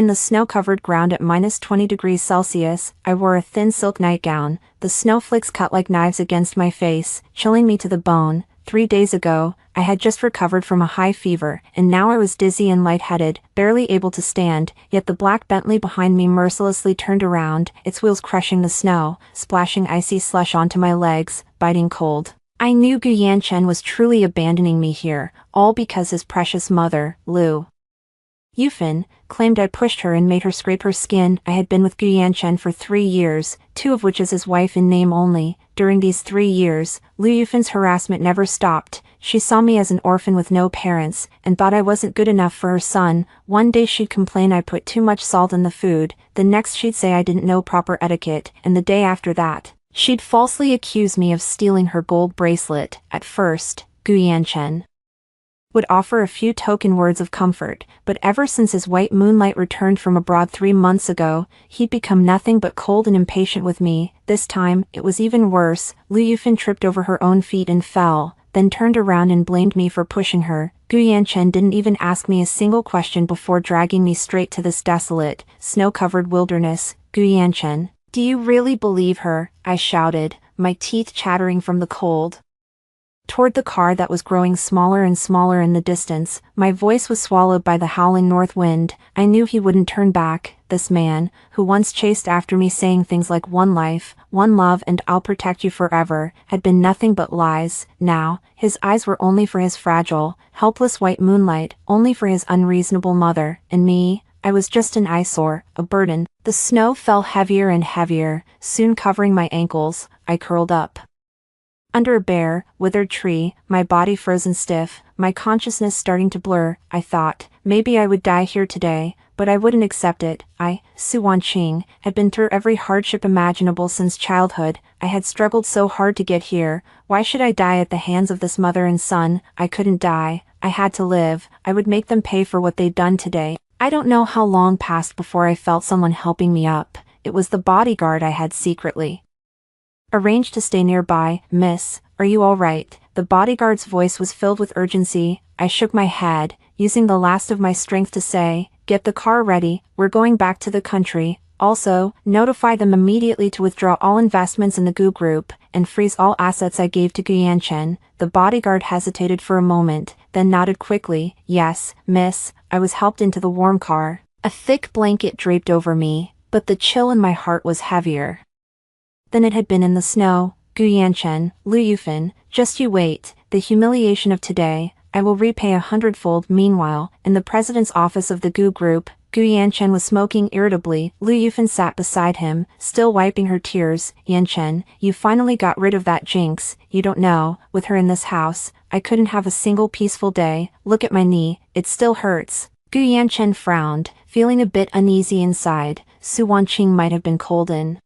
In the snow-covered ground at -20 degrees Celsius, I wore a thin silk nightgown. The snowflakes cut like knives against my face, chilling me to the bone. 3 days ago, I had just recovered from a high fever, and now I was dizzy and lightheaded, barely able to stand, yet the black Bentley behind me mercilessly turned around, its wheels crushing the snow, splashing icy slush onto my legs, biting cold. I knew Gu Yanchen was truly abandoning me here, all because his precious mother, Lu Yufan, claimed I pushed her and made her scrape her skin. I had been with Gu Yanchen for 3 years, 2 of which as his wife in name only. During these 3 years, Lu Yufan's harassment never stopped. She saw me as an orphan with no parents, and thought I wasn't good enough for her son. One day she'd complain I put too much salt in the food, the next she'd say I didn't know proper etiquette, and the day after that, she'd falsely accuse me of stealing her gold bracelet. At first, Gu Yanchen would offer a few token words of comfort, but ever since his white moonlight returned from abroad 3 months ago, he'd become nothing but cold and impatient with me. This time, it was even worse. Lu Yufan tripped over her own feet and fell, then turned around and blamed me for pushing her. Gu Yanchen didn't even ask me a single question before dragging me straight to this desolate, snow-covered wilderness. Gu Yanchen, do you really believe her? I shouted, my teeth chattering from the cold. Toward the car that was growing smaller and smaller in the distance, my voice was swallowed by the howling north wind. I knew he wouldn't turn back. This man, who once chased after me saying things like one life, one love and I'll protect you forever, had been nothing but lies. Now, his eyes were only for his fragile, helpless white moonlight, only for his unreasonable mother, and me. I was just an eyesore, a burden. The snow fell heavier and heavier, soon covering my ankles. I curled up under a bare, withered tree, my body frozen stiff, my consciousness starting to blur. I thought, maybe I would die here today, but I wouldn't accept it. I, Su Wanqing, had been through every hardship imaginable since childhood. I had struggled so hard to get here. Why should I die at the hands of this mother and son? I couldn't die. I had to live. I would make them pay for what they'd done today. I don't know how long passed before I felt someone helping me up. It was the bodyguard I had secretly arranged to stay nearby. Miss, are you all right? The bodyguard's voice was filled with urgency. I shook my head, using the last of my strength to say, get the car ready, we're going back to the country. Also, notify them immediately to withdraw all investments in the Gu Group, and freeze all assets I gave to Gu Yanchen. The bodyguard hesitated for a moment, then nodded quickly. Yes, miss. I was helped into the warm car. A thick blanket draped over me, but the chill in my heart was heavier than it had been in the snow. Gu Yanchen, Lu Yufan, just you wait. The humiliation of today, I will repay 100-fold. Meanwhile, in the president's office of the Gu Group, Gu Yanchen was smoking irritably. Lu Yufan sat beside him, still wiping her tears. Yanchen, you finally got rid of that jinx. You don't know, with her in this house, I couldn't have a single peaceful day. Look at my knee, it still hurts. Gu Yanchen frowned, feeling a bit uneasy inside. Su Wanqing might have been cold in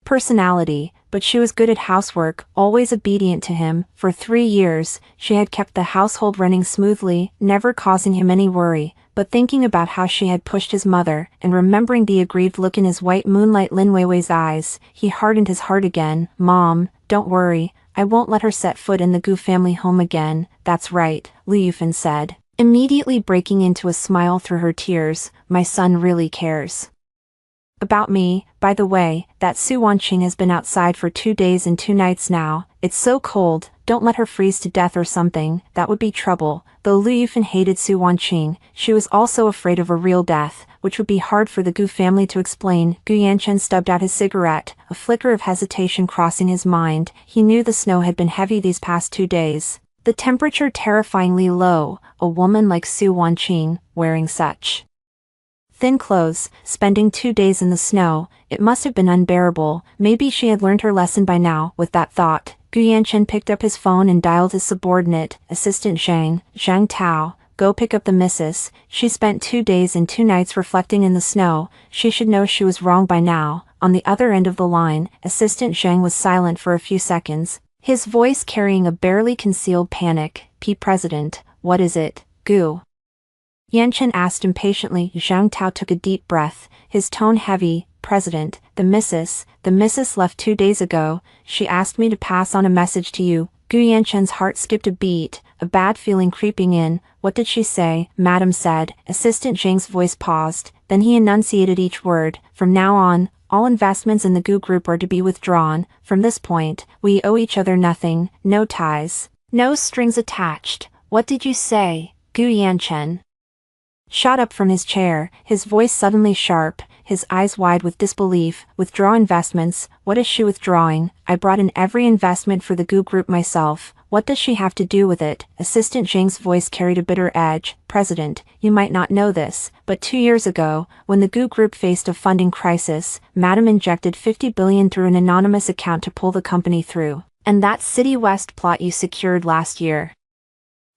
personality, but she was good at housework, always obedient to him. For 3 years, she had kept the household running smoothly, never causing him any worry. But thinking about how she had pushed his mother, and remembering the aggrieved look in his white moonlight Lin Weiwei's eyes, he hardened his heart again. Mom, don't worry, I won't let her set foot in the Gu family home again. That's right, Lu Yufan said, immediately breaking into a smile through her tears. My son really cares about me. By the way, that Su Wanqing has been outside for 2 days and 2 nights now. It's so cold, don't let her freeze to death or something, that would be trouble. Though Lu Yufan hated Su Wanqing, she was also afraid of a real death, which would be hard for the Gu family to explain. Gu Yanchen stubbed out his cigarette, a flicker of hesitation crossing his mind. He knew the snow had been heavy these past 2 days, the temperature terrifyingly low. A woman like Su Wanqing, wearing such thin clothes, spending 2 days in the snow, it must have been unbearable. Maybe she had learned her lesson by now. With that thought, Gu Yanchen picked up his phone and dialed his subordinate, Assistant Zhang Tao. Go pick up the missus. She spent 2 days and 2 nights reflecting in the snow. She should know she was wrong by now. On the other end of the line, Assistant Zhang was silent for a few seconds, his voice carrying a barely concealed panic. President, what is it? Gu Yanchen asked impatiently. Zhang Tao took a deep breath, his tone heavy. President, the missus left 2 days ago. She asked me to pass on a message to you. Gu Yanchen's heart skipped a beat. a bad feeling creeping in. What did she say? Madam said. Assistant Zhang's voice paused, then he enunciated each word. From now on, all investments in the Gu Group are to be withdrawn. From this point, we owe each other nothing, no ties, no strings attached. What did you say? Gu Yanchen shot up from his chair, his voice suddenly sharp, his eyes wide with disbelief. Withdraw investments? What is she withdrawing? I brought in every investment for the Gu Group myself. What does she have to do with it? Assistant Zhang's voice carried a bitter edge. President, you might not know this, but 2 years ago, when the Gu Group faced a funding crisis, Madam injected 50 billion through an anonymous account to pull the company through. And that City West plot you secured last year.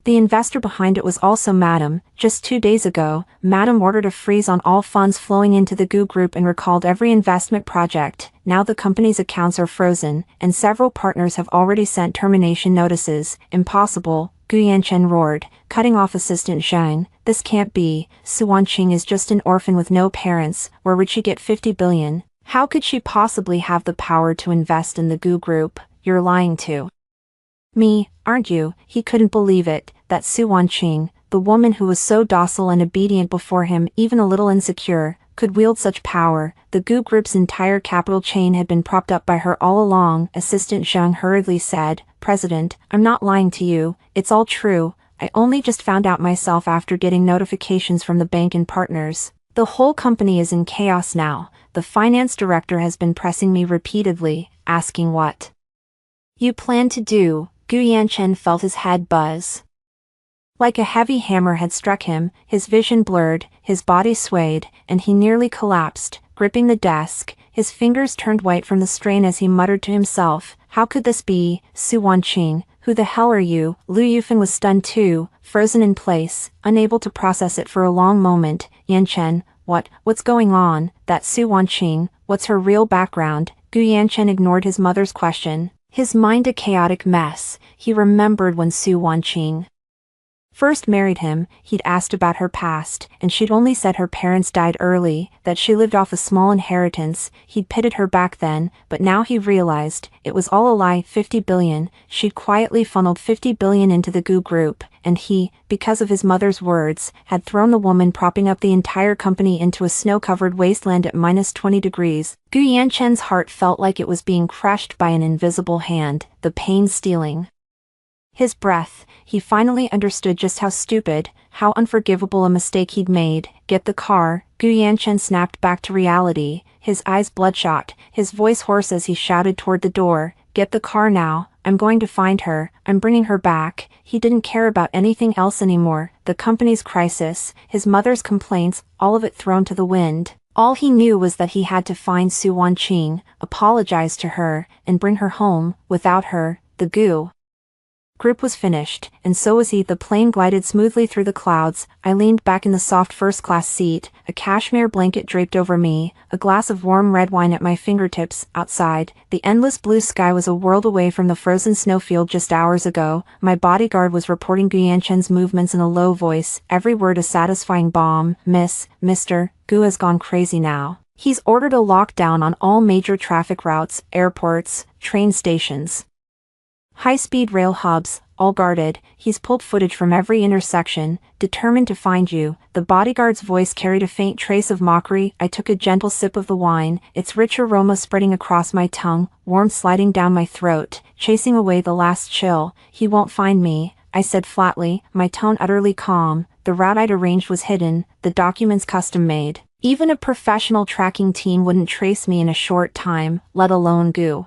The investor behind it was also Madam. Just 2 days ago, Madam ordered a freeze on all funds flowing into the Gu Group and recalled every investment project. Now the company's accounts are frozen, and several partners have already sent termination notices. Impossible, Gu Yanchen roared, cutting off Assistant Zhang. This can't be. Su Wanqing is just an orphan with no parents. Where would she get 50 billion? How could she possibly have the power to invest in the Gu Group? You're lying to me, aren't you? He couldn't believe it, that Su Wanqing, the woman who was so docile and obedient before him, even a little insecure, could wield such power. The Gu Group's entire capital chain had been propped up by her all along. Assistant Zhang hurriedly said, President, I'm not lying to you, it's all true. I only just found out myself after getting notifications from the bank and partners. The whole company is in chaos now. The finance director has been pressing me repeatedly, asking what you plan to do. Gu Yanchen felt his head buzz. Like a heavy hammer had struck him, his vision blurred, his body swayed, and he nearly collapsed, gripping the desk. His fingers turned white from the strain as he muttered to himself, how could this be? Su Wanqing, who the hell are you? Lu Yufan was stunned too, frozen in place, unable to process it for a long moment. Yanchen, what's going on? That Su Wanqing, what's her real background? Gu Yanchen ignored his mother's question, his mind a chaotic mess. He remembered when Su Wanqing first married him, he'd asked about her past, and she'd only said her parents died early, that she lived off a small inheritance. He'd pitied her back then, but now he realized, it was all a lie. 50 billion, she'd quietly funneled 50 billion into the Gu Group, and he, because of his mother's words, had thrown the woman propping up the entire company into a snow-covered wasteland at -20 degrees. Gu Yanchen's heart felt like it was being crushed by an invisible hand, the pain stealing his breath. He finally understood just how stupid, how unforgivable a mistake he'd made. Get the car. Gu Yanchen snapped back to reality, his eyes bloodshot, his voice hoarse as he shouted toward the door. Get the car now. I'm going to find her. I'm bringing her back. He didn't care about anything else anymore. The company's crisis, his mother's complaints, all of it thrown to the wind. All he knew was that he had to find Su Wanqing, apologize to her, and bring her home. Without her, the Gu Group was finished, and so was he. The plane glided smoothly through the clouds. I leaned back in the soft first-class seat, a cashmere blanket draped over me, a glass of warm red wine at my fingertips. Outside, the endless blue sky was a world away from the frozen snowfield just hours ago. My bodyguard was reporting Gu Yanchen's movements in a low voice, every word a satisfying bomb. Mr. Gu has gone crazy now. He's ordered a lockdown on all major traffic routes, airports, train stations, high-speed rail hubs, all guarded. He's pulled footage from every intersection, determined to find you. The bodyguard's voice carried a faint trace of mockery. I took a gentle sip of the wine, its rich aroma spreading across my tongue, warmth sliding down my throat, chasing away the last chill. He won't find me, I said flatly, my tone utterly calm. The route I'd arranged was hidden, the documents custom-made. Even a professional tracking team wouldn't trace me in a short time, let alone Gu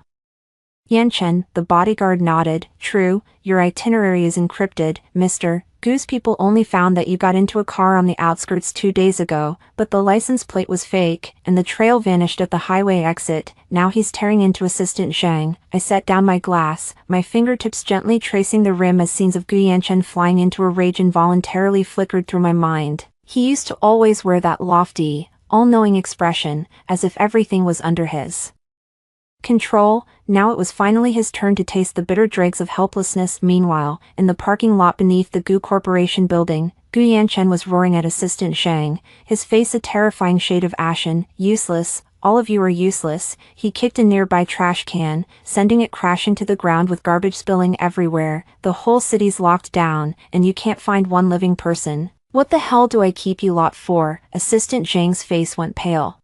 Yanchen. The bodyguard nodded. True, your itinerary is encrypted, Mr. Gu's people only found that you got into a car on the outskirts 2 days ago, but the license plate was fake, and the trail vanished at the highway exit. Now he's tearing into Assistant Zhang. I set down my glass, my fingertips gently tracing the rim as scenes of Gu Yanchen flying into a rage involuntarily flickered through my mind. He used to always wear that lofty, all-knowing expression, as if everything was under his control. Now it was finally his turn to taste the bitter dregs of helplessness. Meanwhile, in the parking lot beneath the Gu Corporation building, Gu Yanchen was roaring at Assistant Zhang, his face a terrifying shade of ashen. Useless, all of you are useless. He kicked a nearby trash can, sending it crashing to the ground with garbage spilling everywhere. The whole city's locked down, and you can't find one living person. What the hell do I keep you lot for? Assistant Zhang's face went pale.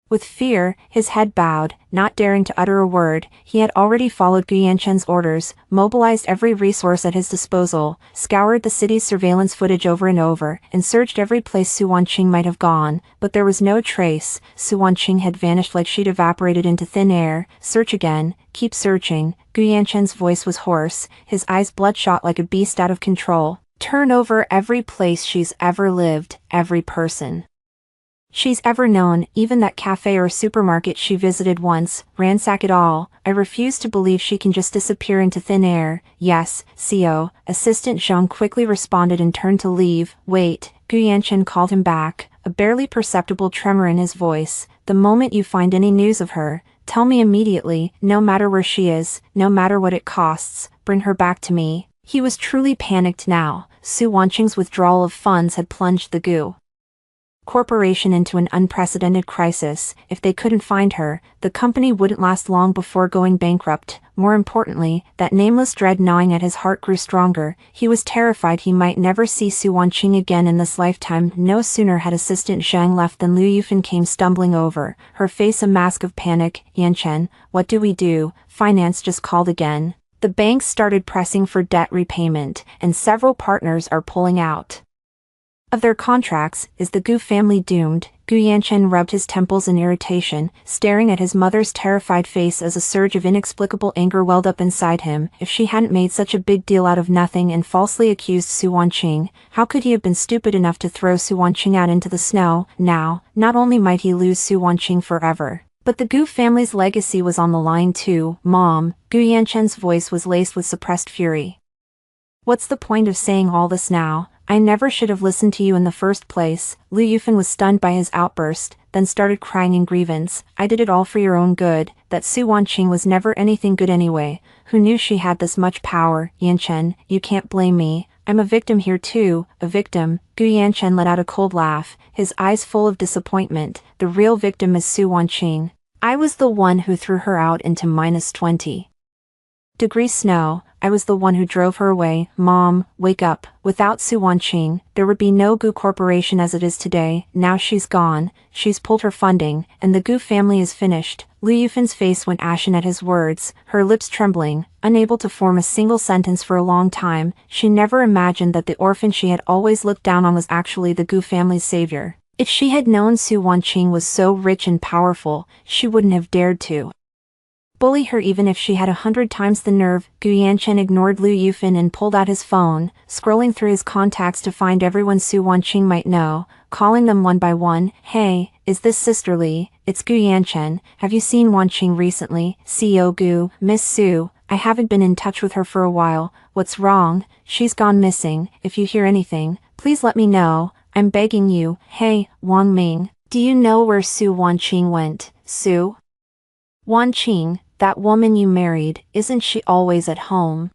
With fear, his head bowed, not daring to utter a word. He had already followed Gu Yanquan's orders, mobilized every resource at his disposal, scoured the city's surveillance footage over and over, and searched every place Su Wanqing might have gone, but there was no trace. Su Wanqing had vanished like she'd evaporated into thin air. Search again, keep searching. Gu Yanquan's voice was hoarse, his eyes bloodshot like a beast out of control. Turn over every place she's ever lived, every person she's ever known, even that cafe or supermarket she visited once. Ransack it all. I refuse to believe she can just disappear into thin air. Yes, CO. Assistant Zhang quickly responded and turned to leave. Wait, Gu Yanquan called him back, a barely perceptible tremor in his voice. The moment you find any news of her, tell me immediately, no matter where she is, no matter what it costs, bring her back to me. He was truly panicked now. Su Wanqing's withdrawal of funds had plunged the Gu Corporation into an unprecedented crisis. If they couldn't find her, the company wouldn't last long before going bankrupt. More importantly, that nameless dread gnawing at his heart grew stronger. He was terrified he might never see Su Wanqing again in this lifetime. No sooner had Assistant Zhang left than Liu Yufan came stumbling over, her face a mask of panic. Yanquan, what do we do? Finance just called again. The banks started pressing for debt repayment, and several partners are pulling out of their contracts. Is the Gu family doomed? Gu Yanquan rubbed his temples in irritation, staring at his mother's terrified face as a surge of inexplicable anger welled up inside him. If she hadn't made such a big deal out of nothing and falsely accused Su Wanqing, how could he have been stupid enough to throw Su Wanqing out into the snow? Now, not only might he lose Su Wanqing forever, but the Gu family's legacy was on the line too. Mom, Gu Yanquan's voice was laced with suppressed fury. What's the point of saying all this now? I never should have listened to you in the first place. Liu Yufan was stunned by his outburst, then started crying in grievance. I did it all for your own good. That Su Wanqing was never anything good anyway. Who knew she had this much power? Yanquan, you can't blame me. I'm a victim here too. A victim? Gu Yanquan let out a cold laugh, his eyes full of disappointment. The real victim is Su Wanqing. I was the one who threw her out into -20 degrees snow. I was the one who drove her away. Mom, wake up. Without Su Wanqing, there would be no Gu Corporation as it is today. Now she's gone, she's pulled her funding, and the Gu family is finished. Liu Yufan's face went ashen at his words, her lips trembling, unable to form a single sentence for a long time. She never imagined that the orphan she had always looked down on was actually the Gu family's savior. If she had known Su Wanqing was so rich and powerful, she wouldn't have dared to bully her even if she had 100 times the nerve. Gu Yanquan ignored Liu Yufan and pulled out his phone, scrolling through his contacts to find everyone Su Wanqing might know, calling them one by one. Hey, is this Sister Li? It's Gu Yanquan. Have you seen Wanqing recently? CEO Gu, Miss Su, I haven't been in touch with her for a while. What's wrong? She's gone missing. If you hear anything, please let me know. I'm begging you. Hey, Wang Ming, do you know where Su Wanqing went? Su Wanqing, that woman you married, isn't she always at home?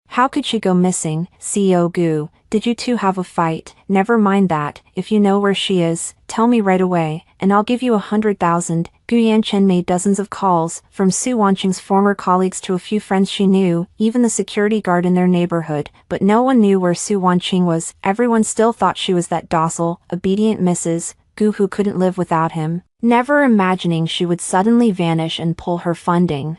How could she go missing? CEO Gu, did you two have a fight? Never mind that. If you know where she is, tell me right away, and I'll give you 100,000. Gu Yanquan made dozens of calls, from Su Wanqing's former colleagues to a few friends she knew, even the security guard in their neighborhood, but no one knew where Su Wanqing was. Everyone still thought she was that docile, obedient Mrs. Gu who couldn't live without him, never imagining she would suddenly vanish and pull her funding,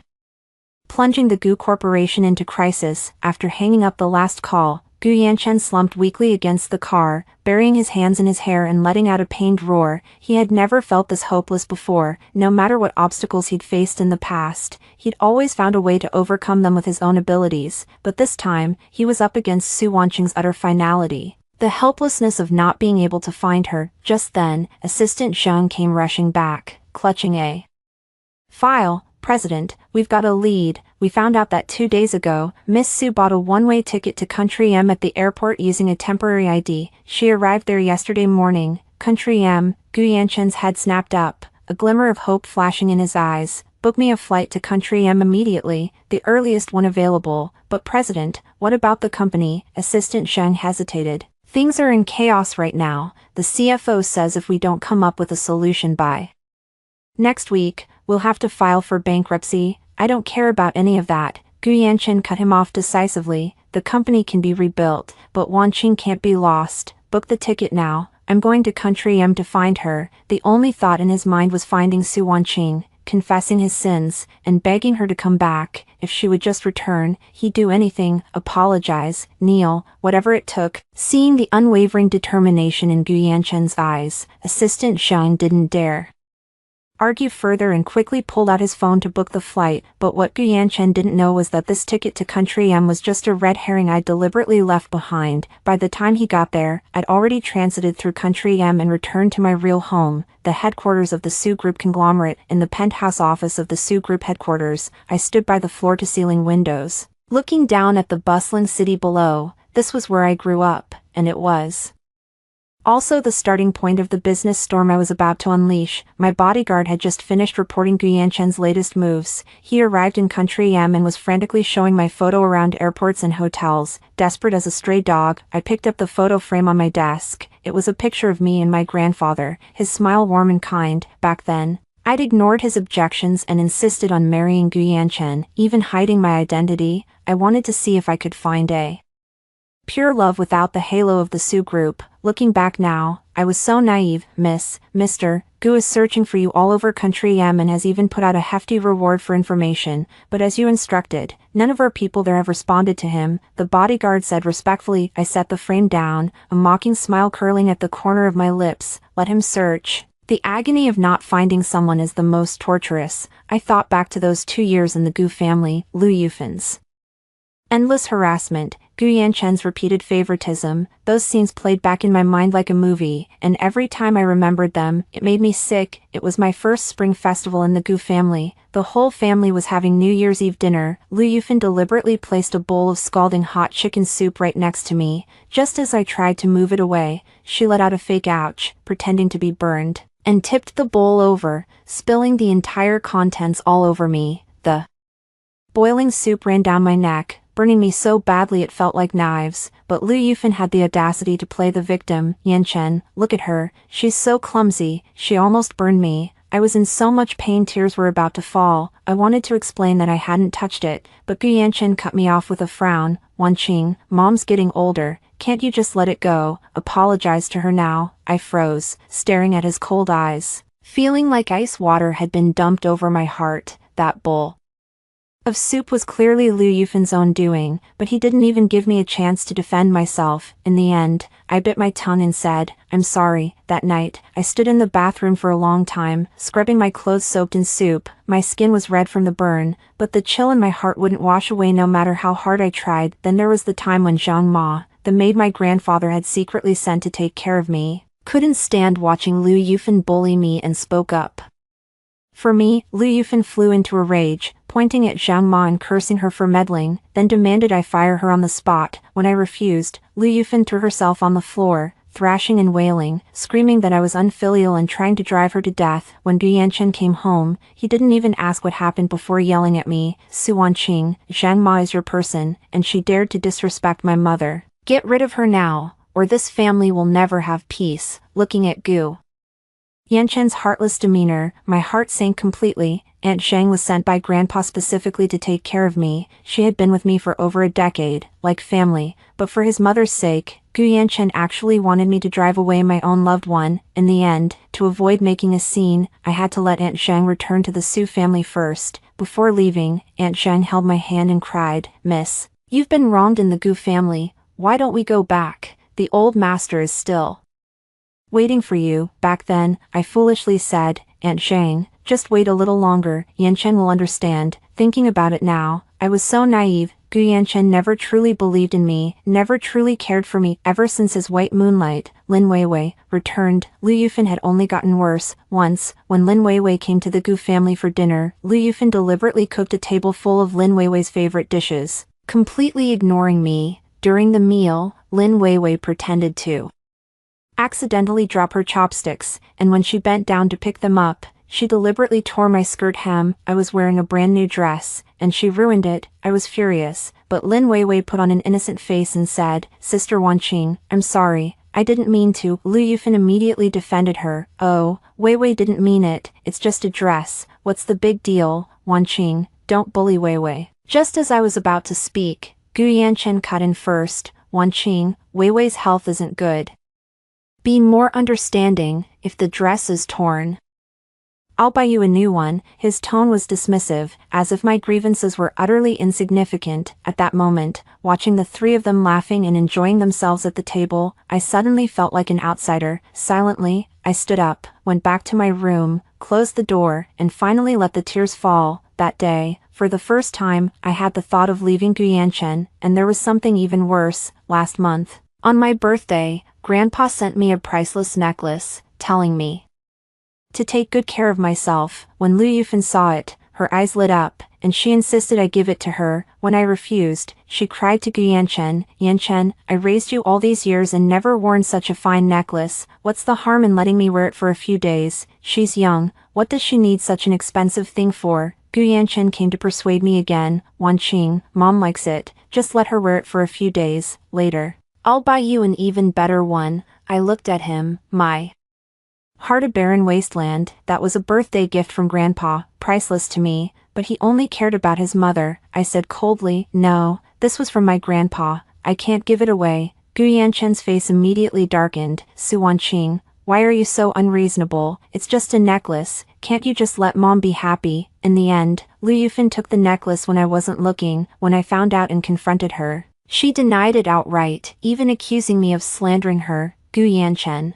plunging the Gu Corporation into crisis. After hanging up the last call, Gu Yanquan slumped weakly against the car, burying his hands in his hair and letting out a pained roar. He had never felt this hopeless before. No matter what obstacles he'd faced in the past, he'd always found a way to overcome them with his own abilities, but this time, he was up against Su Wanqing's utter finality. The helplessness of not being able to find her. Just then, Assistant Zhang came rushing back, clutching a file. President, we've got a lead. We found out that 2 days ago, Miss Su bought a one-way ticket to Country M at the airport using a temporary ID. She arrived there yesterday morning. Country M, Gu Yanquan's head snapped up, a glimmer of hope flashing in his eyes. Book me a flight to Country M immediately, the earliest one available. But President, what about the company? Assistant Zhang hesitated. Things are in chaos right now. The CFO says if we don't come up with a solution by Next week, we'll have to file for bankruptcy. I don't care about any of that. Gu Yanchen cut him off decisively. The company can be rebuilt, but Wanqing can't be lost. Book the ticket now. I'm going to Country M to find her. The only thought in his mind was finding Su Wanqing, confessing his sins, and begging her to come back. If she would just return, he'd do anything, apologize, kneel, whatever it took. Seeing the unwavering determination in Gu Yanchen's eyes, Assistant Zhang didn't dare argue further and quickly pulled out his phone to book the flight, but what Gu Yanchen didn't know was that this ticket to Country M was just a red herring I'd deliberately left behind. By the time he got there, I'd already transited through Country M and returned to my real home, the headquarters of the Su Group conglomerate. In the penthouse office of the Su Group headquarters, I stood by the floor-to-ceiling windows, looking down at the bustling city below. This was where I grew up, and it was also the starting point of the business storm I was about to unleash. My bodyguard had just finished reporting Gu Yanchen's latest moves. He arrived in Country M and was frantically showing my photo around airports and hotels. Desperate as a stray dog, I picked up the photo frame on my desk. It was a picture of me and my grandfather, his smile warm and kind. Back then, I'd ignored his objections and insisted on marrying Gu Yanchen, even hiding my identity. I wanted to see if I could find a pure love without the halo of the Su Group. Looking back now, I was so naive. Mr. Gu is searching for you all over Country M and has even put out a hefty reward for information, but as you instructed, none of our people there have responded to him, the bodyguard said respectfully. I set the frame down, a mocking smile curling at the corner of my lips. Let him search. The agony of not finding someone is the most torturous. I thought back to those 2 years in the Gu family, Lu Yufan's endless harassment, Gu Yanchen's repeated favoritism. Those scenes played back in my mind like a movie, and every time I remembered them, it made me sick. It was my first spring festival in the Gu family. The whole family was having New Year's Eve dinner. Lu Yufan deliberately placed a bowl of scalding hot chicken soup right next to me. Just as I tried to move it away, she let out a fake ouch, pretending to be burned, and tipped the bowl over, spilling the entire contents all over me. The boiling soup ran down my neck, burning me so badly it felt like knives, but Lu Yufan had the audacity to play the victim. Yanchen, look at her, she's so clumsy, she almost burned me. I was in so much pain tears were about to fall. I wanted to explain that I hadn't touched it, but Gu Yanchen cut me off with a frown. Wanqing, Mom's getting older, can't you just let it go? Apologize to her now. I froze, staring at his cold eyes, feeling like ice water had been dumped over my heart. That bowl of soup was clearly Lu Yufan's own doing, but he didn't even give me a chance to defend myself. In the end, I bit my tongue and said, I'm sorry. That night, I stood in the bathroom for a long time, scrubbing my clothes soaked in soup. My skin was red from the burn, but the chill in my heart wouldn't wash away no matter how hard I tried. Then there was the time when Zhang Ma, the maid my grandfather had secretly sent to take care of me, couldn't stand watching Lu Yufan bully me and spoke up for me. Lu Yufan flew into a rage, pointing at Zhang Ma and cursing her for meddling, then demanded I fire her on the spot. When I refused, Lu Yufan threw herself on the floor, thrashing and wailing, screaming that I was unfilial and trying to drive her to death. When Gu Yanchen came home, he didn't even ask what happened before yelling at me, Su Wanqing, Zhang Ma is your person, and she dared to disrespect my mother. Get rid of her now, or this family will never have peace. Looking at Gu Yanchen's heartless demeanor, my heart sank completely. Aunt Zhang was sent by Grandpa specifically to take care of me. She had been with me for over a decade, like family, but for his mother's sake, Gu Yanchen actually wanted me to drive away my own loved one. In the end, to avoid making a scene, I had to let Aunt Zhang return to the Su family first. Before leaving, Aunt Zhang held my hand and cried, Miss, you've been wronged in the Gu family. Why don't we go back? The old master is still waiting for you. Back then, I foolishly said, Aunt Zhang, just wait a little longer, Yanchen will understand. Thinking about it now, I was so naive. Gu Yanchen never truly believed in me, never truly cared for me. Ever since his white moonlight, Lin Weiwei, returned, Lu Yufan had only gotten worse. Once, when Lin Weiwei came to the Gu family for dinner, Lu Yufan deliberately cooked a table full of Lin Weiwei's favorite dishes, completely ignoring me. During the meal, Lin Weiwei pretended to accidentally drop her chopsticks, and when she bent down to pick them up, she deliberately tore my skirt hem. I was wearing a brand new dress, and she ruined it. I was furious, but Lin Weiwei put on an innocent face and said, Sister Wanqing, I'm sorry, I didn't mean to. Lu Yufan immediately defended her. Oh, Wei Wei didn't mean it, it's just a dress, what's the big deal, Wanqing, don't bully Wei Wei. Just as I was about to speak, Gu Yanchen cut in first. Wanqing, Wei Wei's health isn't good. Be more understanding, if the dress is torn, I'll buy you a new one. His tone was dismissive, as if my grievances were utterly insignificant. At that moment, watching the three of them laughing and enjoying themselves at the table, I suddenly felt like an outsider. Silently, I stood up, went back to my room, closed the door, and finally let the tears fall. That day, for the first time, I had the thought of leaving Guyanchen, and there was something even worse. Last month, on my birthday, Grandpa sent me a priceless necklace, telling me to take good care of myself. When Lu Yufan saw it, her eyes lit up, and she insisted I give it to her. When I refused, she cried to Gu Yanchen, Yanchen, I raised you all these years and never worn such a fine necklace, what's the harm in letting me wear it for a few days? She's young, what does she need such an expensive thing for? Gu Yanchen came to persuade me again, Wanqing, Mom likes it, just let her wear it for a few days. Later, I'll buy you an even better one. I looked at him, my heart a barren wasteland. That was a birthday gift from Grandpa, priceless to me, but he only cared about his mother. I said coldly, no, this was from my grandpa, I can't give it away. Gu Yanchen's face immediately darkened. Su Wanqing, why are you so unreasonable? It's just a necklace, can't you just let Mom be happy? In the end, Lu Yufan took the necklace when I wasn't looking. When I found out and confronted her, she denied it outright, even accusing me of slandering her. Gu Yanchen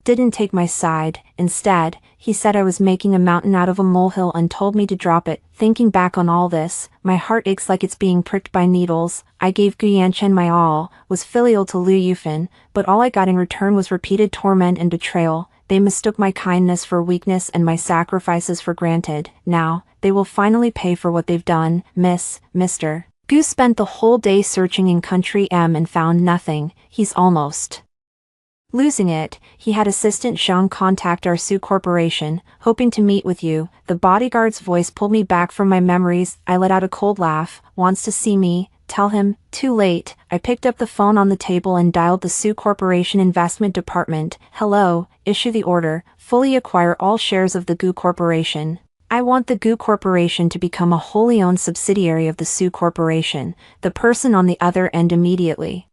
didn't take my side. Instead, he said I was making a mountain out of a molehill and told me to drop it. Thinking back on all this, my heart aches like it's being pricked by needles. I gave Gu Yanchen my all, was filial to Lu Yufan, but all I got in return was repeated torment and betrayal. They mistook my kindness for weakness and my sacrifices for granted. Now, they will finally pay for what they've done. Mr. Gu spent the whole day searching in Country M and found nothing. He's almost losing it. He had assistant Zhang contact our Su Corporation, hoping to meet with you. The bodyguard's voice pulled me back from my memories. I let out a cold laugh. Wants to see me? Tell him. Too late. I picked up the phone on the table and dialed the Su Corporation Investment Department. Hello, issue the order. Fully acquire all shares of the Gu Corporation. I want the Gu Corporation to become a wholly owned subsidiary of the Su Corporation. The person on the other end immediately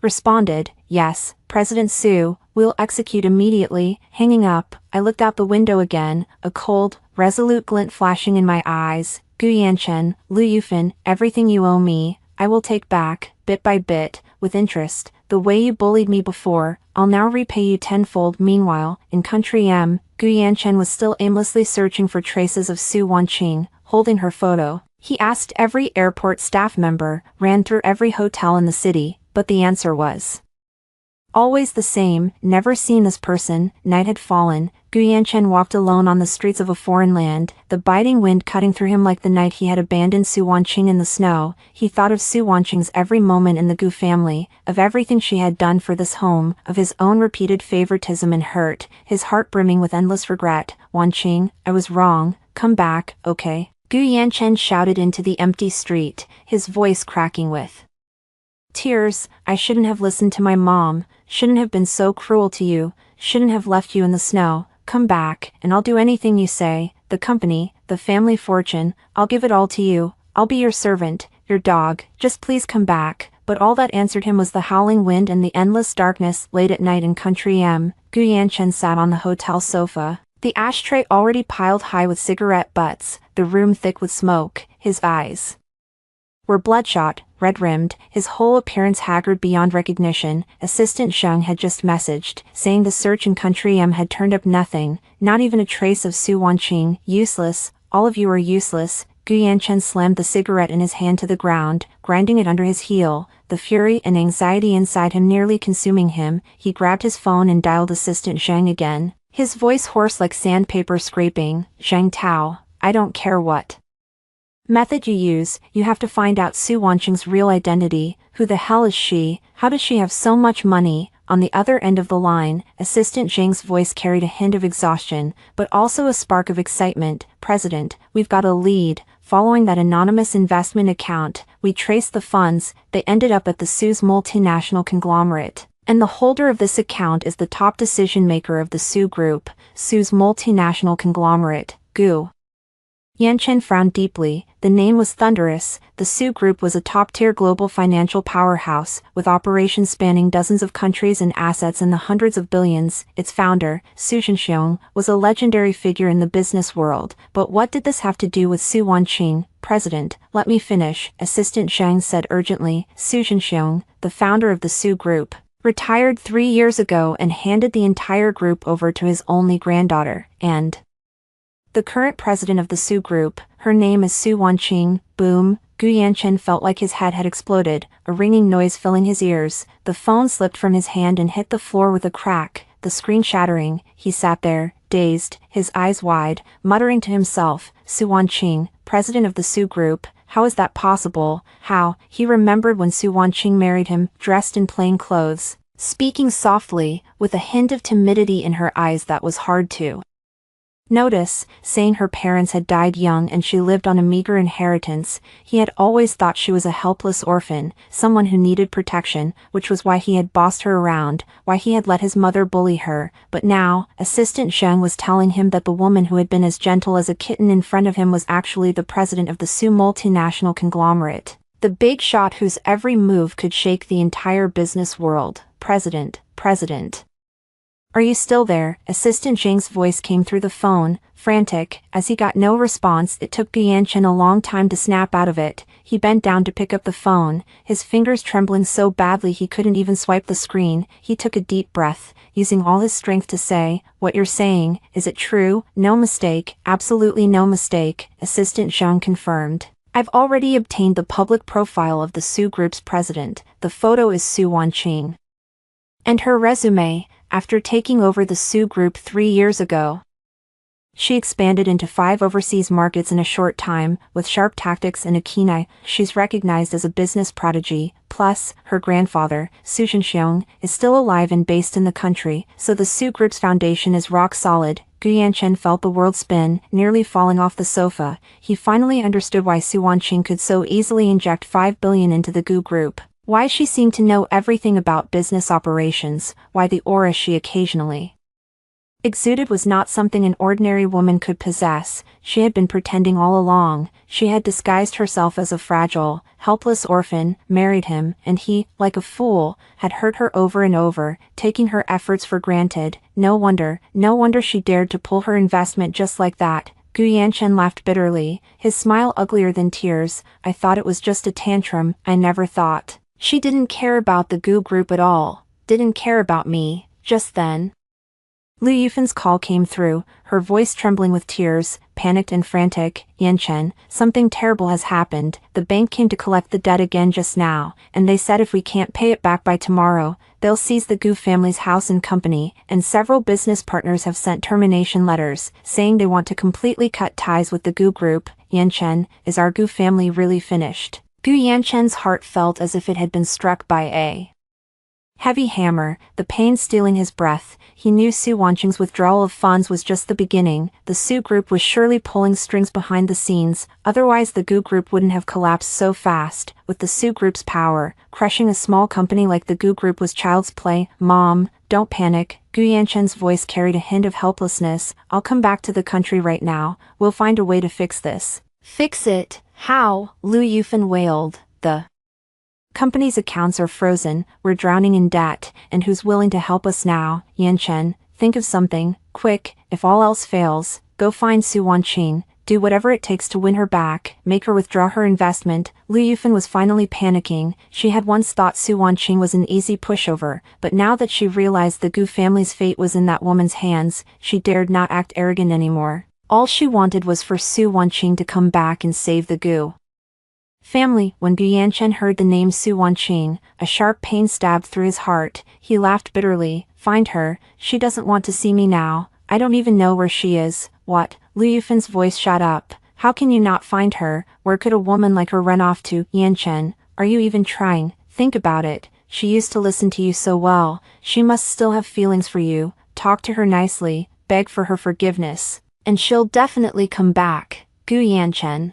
responded, yes, President Su, we'll execute immediately. Hanging up, I looked out the window again, a cold, resolute glint flashing in my eyes. Gu Yanchen, Lu Yufan, everything you owe me, I will take back, bit by bit, with interest. The way you bullied me before, I'll now repay you tenfold. Meanwhile, in Country M, Gu Yanchen was still aimlessly searching for traces of Su Wanqing, holding her photo. He asked every airport staff member, ran through every hotel in the city, but the answer was always the same, never seen this person. Night had fallen. Gu Yanchen walked alone on the streets of a foreign land, the biting wind cutting through him like the night he had abandoned Su Wanqing in the snow. He thought of Su Wanqing's every moment in the Gu family, of everything she had done for this home, of his own repeated favoritism and hurt, his heart brimming with endless regret. Wanqing, I was wrong, come back, okay? Gu Yanchen shouted into the empty street, his voice cracking with tears. I shouldn't have listened to my mom, shouldn't have been so cruel to you, shouldn't have left you in the snow. Come back, and I'll do anything you say. The company, the family fortune, I'll give it all to you. I'll be your servant, your dog, just please come back. But all that answered him was the howling wind and the endless darkness. Late at night in Country M, Gu Yanchen sat on the hotel sofa, the ashtray already piled high with cigarette butts, the room thick with smoke. His eyes were bloodshot, red-rimmed, his whole appearance haggard beyond recognition. Assistant Zhang had just messaged, saying the search in Country M had turned up nothing, not even a trace of Su Wanqing. Useless, all of you are useless. Gu Yanchen slammed the cigarette in his hand to the ground, grinding it under his heel, the fury and anxiety inside him nearly consuming him. He grabbed his phone and dialed Assistant Zhang again, his voice hoarse like sandpaper scraping. Zhang Tao, I don't care what method you use, you have to find out Su Wanqing's real identity. Who the hell is she? How does she have so much money? On the other end of the line, Assistant Zhang's voice carried a hint of exhaustion, but also a spark of excitement. President, we've got a lead. Following that anonymous investment account, we traced the funds. They ended up at the Su's multinational conglomerate. And the holder of this account is the top decision maker of the Su Group, Su's multinational conglomerate, GU. Yanchen frowned deeply. The name was thunderous. The Su Group was a top-tier global financial powerhouse, with operations spanning dozens of countries and assets in the hundreds of billions. Its founder, Su Zhenxiong, was a legendary figure in the business world. But what did this have to do with Su Wanqing, president? Let me finish, Assistant Zhang said urgently. Su Zhenxiong, the founder of the Su Group, retired 3 years ago and handed the entire group over to his only granddaughter, and the current president of the Su Group. Her name is Su Wanqing. Boom. Gu Yanchen felt like his head had exploded, a ringing noise filling his ears. The phone slipped from his hand and hit the floor with a crack, the screen shattering. He sat there, dazed, his eyes wide, muttering to himself, Su Wanqing, president of the Su Group. How is that possible? How? He remembered when Su Wanqing married him, dressed in plain clothes, speaking softly, with a hint of timidity in her eyes that was hard to notice, saying her parents had died young and she lived on a meager inheritance. He had always thought she was a helpless orphan, someone who needed protection, which was why he had bossed her around, why he had let his mother bully her. But now, Assistant Zhang was telling him that the woman who had been as gentle as a kitten in front of him was actually the president of the Su multinational conglomerate, the big shot whose every move could shake the entire business world. President. Are you still there? Assistant Zhang's voice came through the phone, frantic. As he got no response, it took Gu Yanchen a long time to snap out of it. He bent down to pick up the phone, his fingers trembling so badly he couldn't even swipe the screen. He took a deep breath, using all his strength to say, "What you're saying, is it true?" "No mistake, absolutely no mistake," Assistant Zhang confirmed. "I've already obtained the public profile of the Su Group's president. The photo is Su Wanqing. And her resume, after taking over the Su Group 3 years ago, she expanded into 5 overseas markets in a short time. With sharp tactics and a keen eye, she's recognized as a business prodigy. Plus, her grandfather, Su Zhenxiong, is still alive and based in the country, so the Su Group's foundation is rock solid." Gu Yanchen felt the world spin, nearly falling off the sofa. He finally understood why Su Wanqing could so easily inject 5 billion into the Gu Group. Why she seemed to know everything about business operations, why the aura she occasionally exuded was not something an ordinary woman could possess. She had been pretending all along. She had disguised herself as a fragile, helpless orphan, married him, and he, like a fool, had hurt her over and over, taking her efforts for granted. No wonder she dared to pull her investment just like that. Gu Yanchen laughed bitterly, his smile uglier than tears. "I thought it was just a tantrum. I never thought she didn't care about the Gu Group at all, didn't care about me." Just then, Lu Yufan's call came through, her voice trembling with tears, panicked and frantic. "Yanchen, something terrible has happened. The bank came to collect the debt again just now, and they said if we can't pay it back by tomorrow, they'll seize the Gu family's house and company, and several business partners have sent termination letters, saying they want to completely cut ties with the Gu Group." "Yanchen, is our Gu family really finished?" Gu Yanchen's heart felt as if it had been struck by a heavy hammer, the pain stealing his breath. He knew Su Wanqing's withdrawal of funds was just the beginning. The Su Group was surely pulling strings behind the scenes, otherwise the Gu Group wouldn't have collapsed so fast. With the Su Group's power, crushing a small company like the Gu Group was child's play. "Mom, don't panic." Gu Yanchen's voice carried a hint of helplessness. "I'll come back to the country right now. We'll find a way to fix this." "Fix it? How?" Lu Yufan wailed. "The company's accounts are frozen, we're drowning in debt, and who's willing to help us now?" "Yanchen, think of something, quick. If all else fails, go find Su Wanqing, do whatever it takes to win her back, make her withdraw her investment." Lu Yufan was finally panicking. She had once thought Su Wanqing was an easy pushover, but now that she realized the Gu family's fate was in that woman's hands, she dared not act arrogant anymore. All she wanted was for Su Wanqing to come back and save the Gu family. When Gu Yanchen heard the name Su Wanqing, a sharp pain stabbed through his heart. He laughed bitterly. "Find her. She doesn't want to see me now. I don't even know where she is." "What?" Lu Yufan's voice shot up. "How can you not find her? Where could a woman like her run off to?" "Yanchen, are you even trying? Think about it. She used to listen to you so well. She must still have feelings for you. Talk to her nicely, beg for her forgiveness, and she'll definitely come back." Gu Yanchen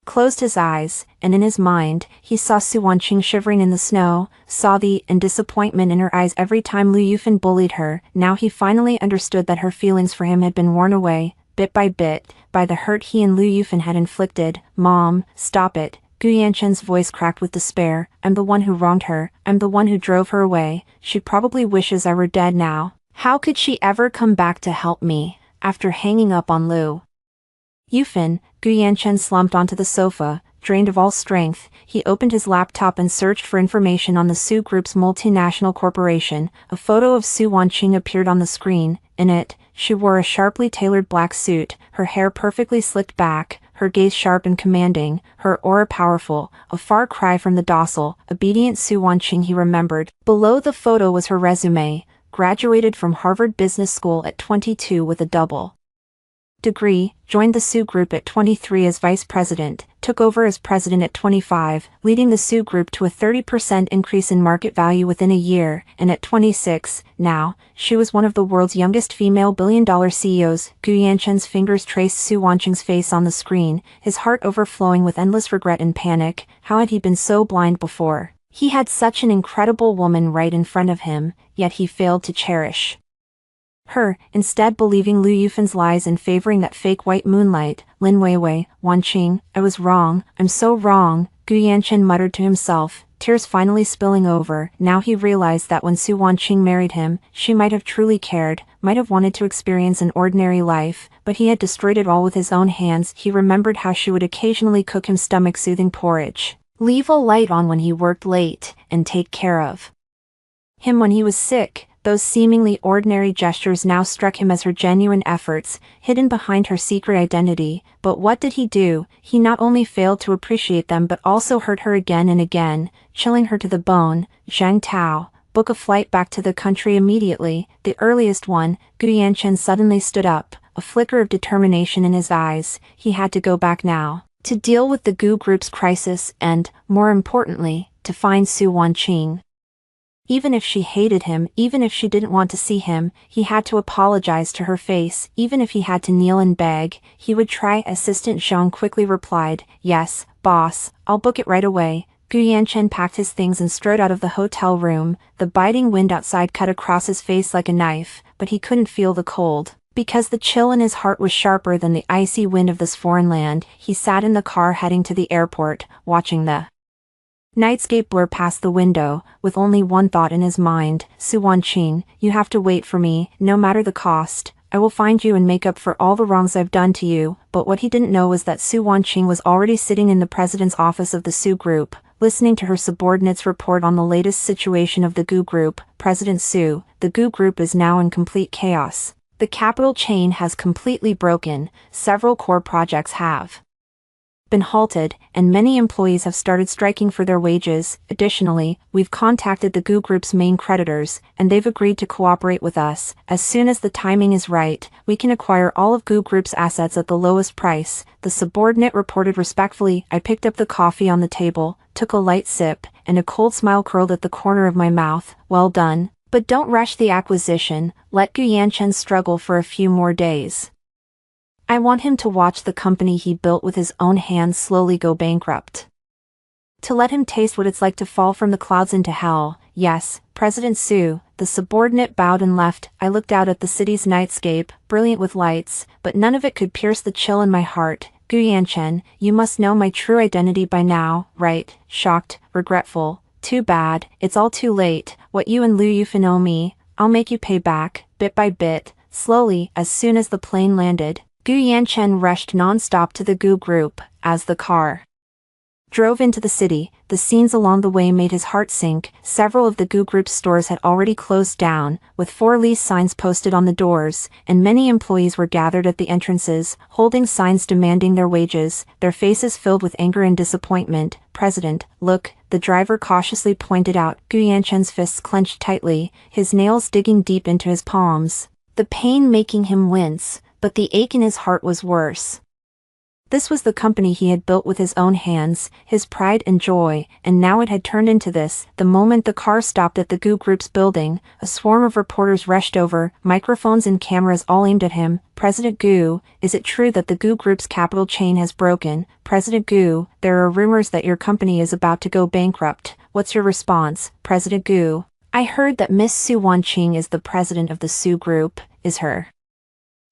closed his eyes, and in his mind, he saw Su Wanqing shivering in the snow, saw the disappointment in her eyes every time Lu Yufan bullied her. Now he finally understood that her feelings for him had been worn away, bit, by the hurt he and Lu Yufan had inflicted. "Mom, stop it." Gu Yanquan's voice cracked with despair. "I'm the one who wronged her. I'm the one who drove her away. She probably wishes I were dead now. How could she ever come back to help me?" After hanging up on Lu Yufan, Gu Yanquan slumped onto the sofa, drained of all strength. He opened his laptop and searched for information on the Su Group's multinational corporation. A photo of Su Wanqing appeared on the screen. In it, she wore a sharply tailored black suit, her hair perfectly slicked back, her gaze sharp and commanding, her aura powerful, a far cry from the docile, obedient Su Wanqing he remembered. Below the photo was her resume: graduated from Harvard Business School at 22 with a double degree, joined the Su Group at 23 as vice president, took over as president at 25, leading the Su Group to a 30% increase in market value within a year, and at 26, now, she was one of the world's youngest female billion-dollar CEOs. Gu Yanquan's fingers traced Su Wanqing's face on the screen, his heart overflowing with endless regret and panic. How had he been so blind before? He had such an incredible woman right in front of him, yet he failed to cherish her, instead believing Lu Yufan's lies and favoring that fake white moonlight. "Lin Weiwei, Wanqing, I was wrong, I'm so wrong," Gu Yanquan muttered to himself, tears finally spilling over. Now he realized that when Su Wanqing married him, she might have truly cared, might have wanted to experience an ordinary life, but he had destroyed it all with his own hands. He remembered how she would occasionally cook him stomach-soothing porridge, leave a light on when he worked late, and take care of him when he was sick. Those seemingly ordinary gestures now struck him as her genuine efforts, hidden behind her secret identity. But what did he do? He not only failed to appreciate them but also hurt her again and again, chilling her to the bone. "Zhang Tao, book a flight back to the country immediately, the earliest one." Gu Yanquan suddenly stood up, a flicker of determination in his eyes. He had to go back now, to deal with the Gu Group's crisis and, more importantly, to find Su Wanqing. Even if she hated him, even if she didn't want to see him, he had to apologize to her face. Even if he had to kneel and beg, he would try. Assistant Zhang quickly replied, "Yes, boss, I'll book it right away." Gu Yanquan packed his things and strode out of the hotel room. The biting wind outside cut across his face like a knife, but he couldn't feel the cold, because the chill in his heart was sharper than the icy wind of this foreign land. He sat in the car heading to the airport, watching the nightscape blur past the window, with only one thought in his mind: "Su Wanqing, you have to wait for me, no matter the cost. I will find you and make up for all the wrongs I've done to you." But what he didn't know was that Su Wanqing was already sitting in the president's office of the Su Group, listening to her subordinates report on the latest situation of the Gu Group. "President Su, the Gu Group is now in complete chaos. The capital chain has completely broken, several core projects have been halted, and many employees have started striking for their wages. Additionally, we've contacted the Gu Group's main creditors, and they've agreed to cooperate with us. As soon as the timing is right, we can acquire all of Gu Group's assets at the lowest price." The subordinate reported respectfully. "I picked up the coffee on the table, took a light sip, and a cold smile curled at the corner of my mouth. Well done. But don't rush the acquisition, let Gu Yanquan struggle for a few more days. I want him to watch the company he built with his own hands slowly go bankrupt. To let him taste what it's like to fall from the clouds into hell." "Yes, President Su," the subordinate bowed and left. I looked out at the city's nightscape, brilliant with lights, but none of it could pierce the chill in my heart. "Gu Yanquan, you must know my true identity by now, right?" Shocked, regretful. "Too bad, it's all too late. What you and Lu Yufan owe me, I'll make you pay back, bit by bit, slowly." As soon as the plane landed, Gu Yanquan rushed non-stop to the Gu Group. As the car drove into the city, the scenes along the way made his heart sink. Several of the Gu Group's stores had already closed down, with 4 lease signs posted on the doors, and many employees were gathered at the entrances, holding signs demanding their wages, their faces filled with anger and disappointment. "President, look," the driver cautiously pointed out. Gu Yanquan's fists clenched tightly, his nails digging deep into his palms, the pain making him wince. But the ache in his heart was worse. This was the company he had built with his own hands, his pride and joy, and now it had turned into this. The moment the car stopped at the Gu Group's building, a swarm of reporters rushed over, microphones and cameras all aimed at him. President Gu, is it true that the Gu Group's capital chain has broken? President Gu, there are rumors that your company is about to go bankrupt. What's your response? President Gu, I heard that Miss Su Wanqing is the president of the Su Group. Is her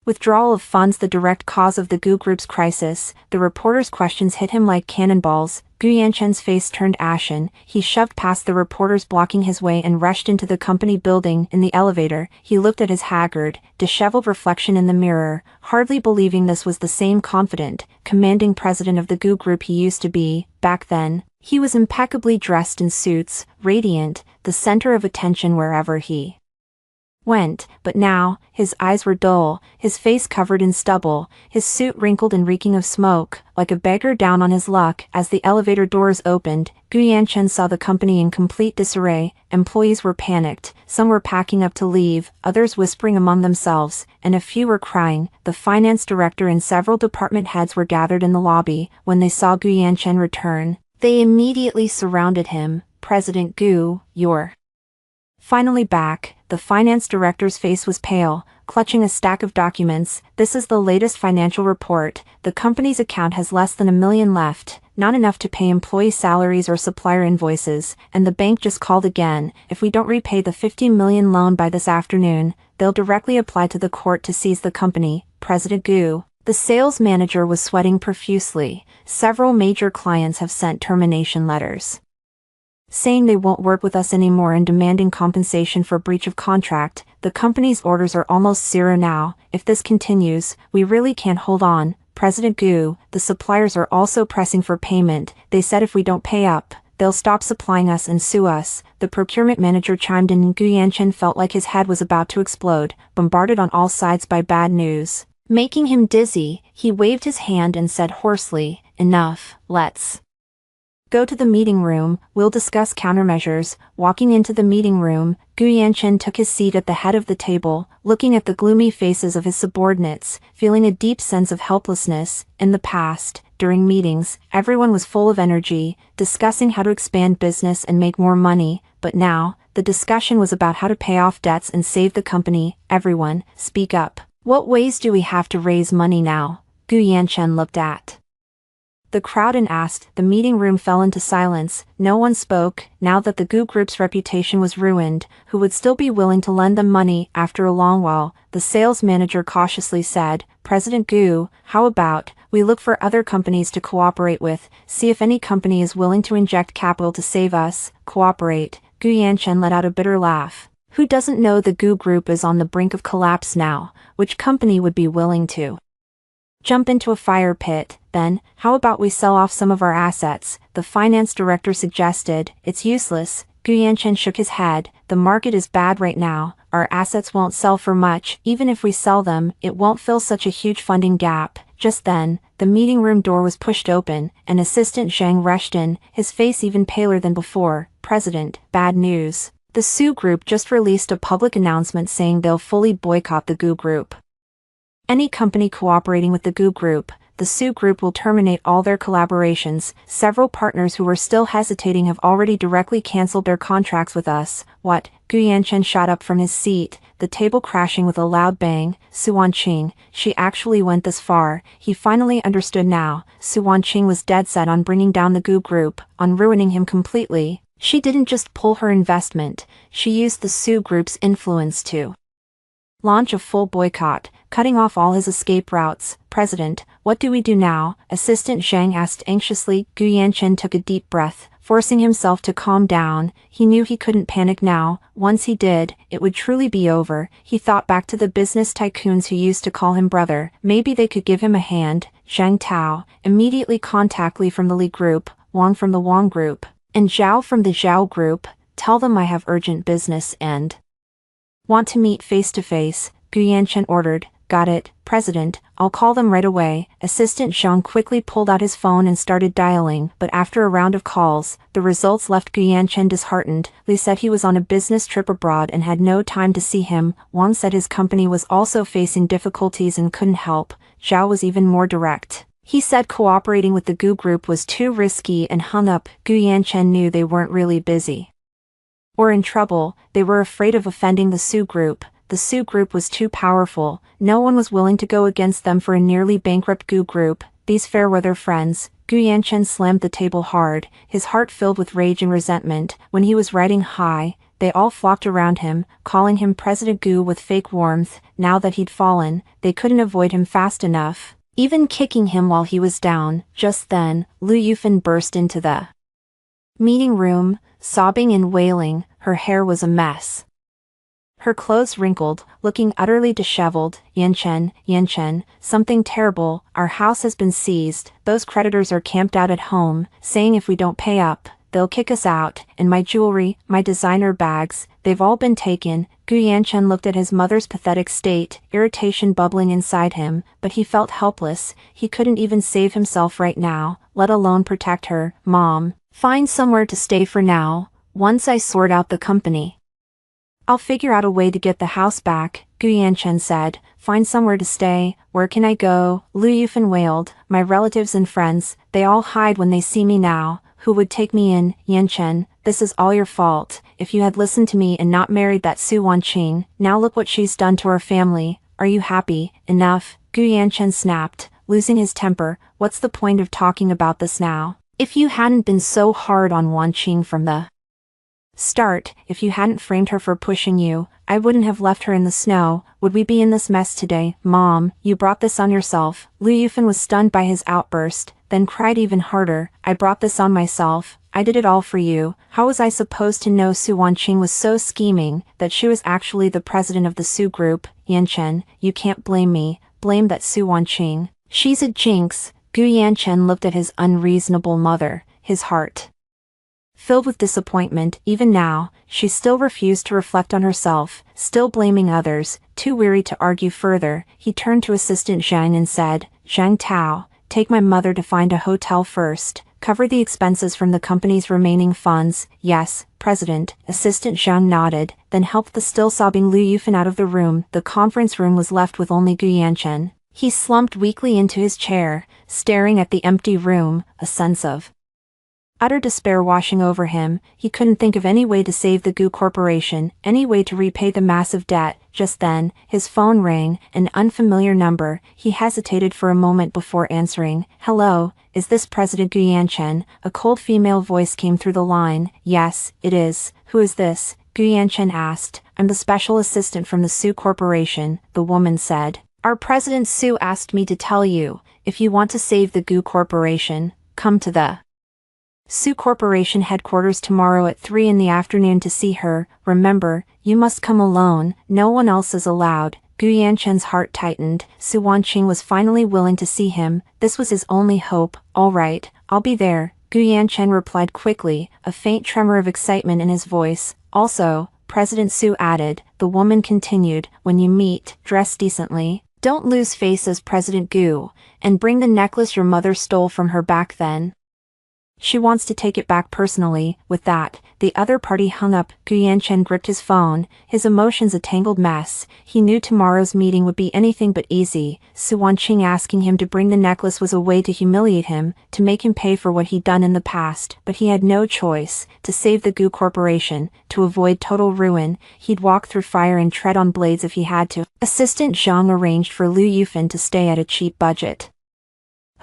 withdrawal of funds the direct cause of the Gu Group's crisis? The reporter's questions hit him like cannonballs. Gu Yanquan's face turned ashen. He shoved past the reporters blocking his way and rushed into the company building. In the elevator, he looked at his haggard, disheveled reflection in the mirror, hardly believing this was the same confident, commanding president of the Gu Group he used to be. Back then, he was impeccably dressed in suits, radiant, the center of attention wherever he went, but now, his eyes were dull, his face covered in stubble, his suit wrinkled and reeking of smoke, like a beggar down on his luck. As the elevator doors opened, Gu Yanquan saw the company in complete disarray. Employees were panicked, some were packing up to leave, others whispering among themselves, and a few were crying. The finance director and several department heads were gathered in the lobby. When they saw Gu Yanquan return, they immediately surrounded him. President Gu, you're finally back. The finance director's face was pale, clutching a stack of documents. This is the latest financial report. The company's account has less than $1 million left, not enough to pay employee salaries or supplier invoices, and the bank just called again. If we don't repay the $50 million loan by this afternoon, they'll directly apply to the court to seize the company. President Gu, the sales manager was sweating profusely. Several major clients have sent termination letters, saying they won't work with us anymore and demanding compensation for breach of contract. The company's orders are almost zero now. If this continues, we really can't hold on. President Gu, the suppliers are also pressing for payment. They said if we don't pay up, they'll stop supplying us and sue us. The procurement manager chimed in and Gu Yanquan felt like his head was about to explode, bombarded on all sides by bad news, making him dizzy. He waved his hand and said hoarsely, enough, let's go to the meeting room, we'll discuss countermeasures. Walking into the meeting room, Gu Yanquan took his seat at the head of the table, looking at the gloomy faces of his subordinates, feeling a deep sense of helplessness. In the past, during meetings, everyone was full of energy, discussing how to expand business and make more money, but now, the discussion was about how to pay off debts and save the company. Everyone, speak up. What ways do we have to raise money now? Gu Yanquan looked at the crowd and asked. The meeting room fell into silence. No one spoke. Now that the Gu Group's reputation was ruined, who would still be willing to lend them money? After a long while, the sales manager cautiously said, President Gu, how about we look for other companies to cooperate with, see if any company is willing to inject capital to save us. Cooperate? Gu Yanquan let out a bitter laugh. Who doesn't know the Gu Group is on the brink of collapse now? Which company would be willing to jump into a fire pit? Then, how about we sell off some of our assets? The finance director suggested. It's useless. Gu Yanquan shook his head. The market is bad right now. Our assets won't sell for much. Even if we sell them, it won't fill such a huge funding gap. Just then, the meeting room door was pushed open, and Assistant Zhang rushed in, his face even paler than before. President, bad news. The Su Group just released a public announcement saying they'll fully boycott the Gu Group. Any company cooperating with the Gu Group, the Su Group will terminate all their collaborations. Several partners who were still hesitating have already directly cancelled their contracts with us. What? Gu Yanquan shot up from his seat, the table crashing with a loud bang. Su Wanqing, she actually went this far. He finally understood now. Su Wanqing was dead set on bringing down the Gu Group, on ruining him completely. She didn't just pull her investment, she used the Su Group's influence to launch a full boycott, cutting off all his escape routes. President, what do we do now? Assistant Zhang asked anxiously. Gu Yanquan took a deep breath, forcing himself to calm down. He knew he couldn't panic now. Once he did, it would truly be over. He thought back to the business tycoons who used to call him brother. Maybe they could give him a hand. Zhang Tao, immediately contact Li from the Li Group, Wang from the Wang Group, and Zhao from the Zhao Group. Tell them I have urgent business and want to meet face to face. Gu Yanquan ordered. Got it, President, I'll call them right away. Assistant Zhang quickly pulled out his phone and started dialing, but after a round of calls, the results left Gu Yanquan disheartened. Li said he was on a business trip abroad and had no time to see him. Wang said his company was also facing difficulties and couldn't help. Zhao was even more direct. He said cooperating with the Gu group was too risky and hung up. Gu Yanchen knew they weren't really busy or in trouble, they were afraid of offending the Sioux group. The Sioux group was too powerful, no one was willing to go against them for a nearly bankrupt Gu group. These fair-weather friends. Gu Yanchen slammed the table hard, his heart filled with rage and resentment. When he was riding high, they all flocked around him, calling him President Gu with fake warmth. Now that he'd fallen, they couldn't avoid him fast enough, even kicking him while he was down. Just then, Lu Yufan burst into the meeting room, sobbing and wailing. Her hair was a mess, her clothes wrinkled, looking utterly disheveled. Yanchen, something terrible. Our house has been seized. Those creditors are camped out at home, saying if we don't pay up, they'll kick us out. And my jewelry, my designer bags, they've all been taken. Gu Yanchen looked at his mother's pathetic state, irritation bubbling inside him, but he felt helpless. He couldn't even save himself right now, let alone protect her. Mom, find somewhere to stay for now. Once I sort out the company, I'll figure out a way to get the house back, Gu Yanchen said. Find somewhere to stay. Where can I go? Lu Yufan wailed. My relatives and friends, they all hide when they see me now. Who would take me in? Yanchen, this is all your fault. If you had listened to me and not married that Su Wanqing, now look what she's done to our family. Are you happy? Enough, Gu Yanchen snapped, losing his temper. What's the point of talking about this now? If you hadn't been so hard on Wanqing from the start, if you hadn't framed her for pushing you, I wouldn't have left her in the snow. Would we be in this mess today? Mom, you brought this on yourself. Lu Yufan was stunned by his outburst, then cried even harder. I brought this on myself. I did it all for you. How was I supposed to know Su Wanqing was so scheming, that she was actually the president of the Sioux group? Yanchen, you can't blame me. Blame that Su Wanqing. She's a jinx. Gu Yanchen looked at his unreasonable mother, his heart filled with disappointment. Even now, she still refused to reflect on herself, still blaming others. Too weary to argue further, he turned to Assistant Zhang and said, Zhang Tao, take my mother to find a hotel first. Cover the expenses from the company's remaining funds. Yes, President. Assistant Zhang nodded, then helped the still sobbing Lu Yufan out of the room. The conference room was left with only Gu Yanchen. He slumped weakly into his chair, staring at the empty room, a sense of utter despair washing over him. He couldn't think of any way to save the Gu Corporation, any way to repay the massive debt. Just then, his phone rang, an unfamiliar number. He hesitated for a moment before answering. Hello, is this President Gu Yanchen? A cold female voice came through the line. Yes, it is. Who is this? Gu Yanchen asked. I'm the special assistant from the Sioux Corporation, the woman said. Our President Su asked me to tell you, if you want to save the Gu Corporation, come to the Sioux Corporation headquarters tomorrow at 3 in the afternoon to see her. Remember, you must come alone, no one else is allowed. Gu Yanchen's heart tightened. Su Wanqing was finally willing to see him. This was his only hope. All right, I'll be there, Gu Yanchen replied quickly, a faint tremor of excitement in his voice. Also, President Su added. The woman continued, when you meet, dress decently. Don't lose face as President Gu, and bring the necklace your mother stole from her back then. She wants to take it back personally. With that, the other party hung up. Gu Yanchen gripped his phone, his emotions a tangled mess. He knew tomorrow's meeting would be anything but easy. Su Wanqing asking him to bring the necklace was a way to humiliate him, to make him pay for what he'd done in the past. But he had no choice. To save the Gu Corporation, to avoid total ruin, he'd walk through fire and tread on blades if he had to. Assistant Zhang arranged for Lu Yufan to stay at a cheap budget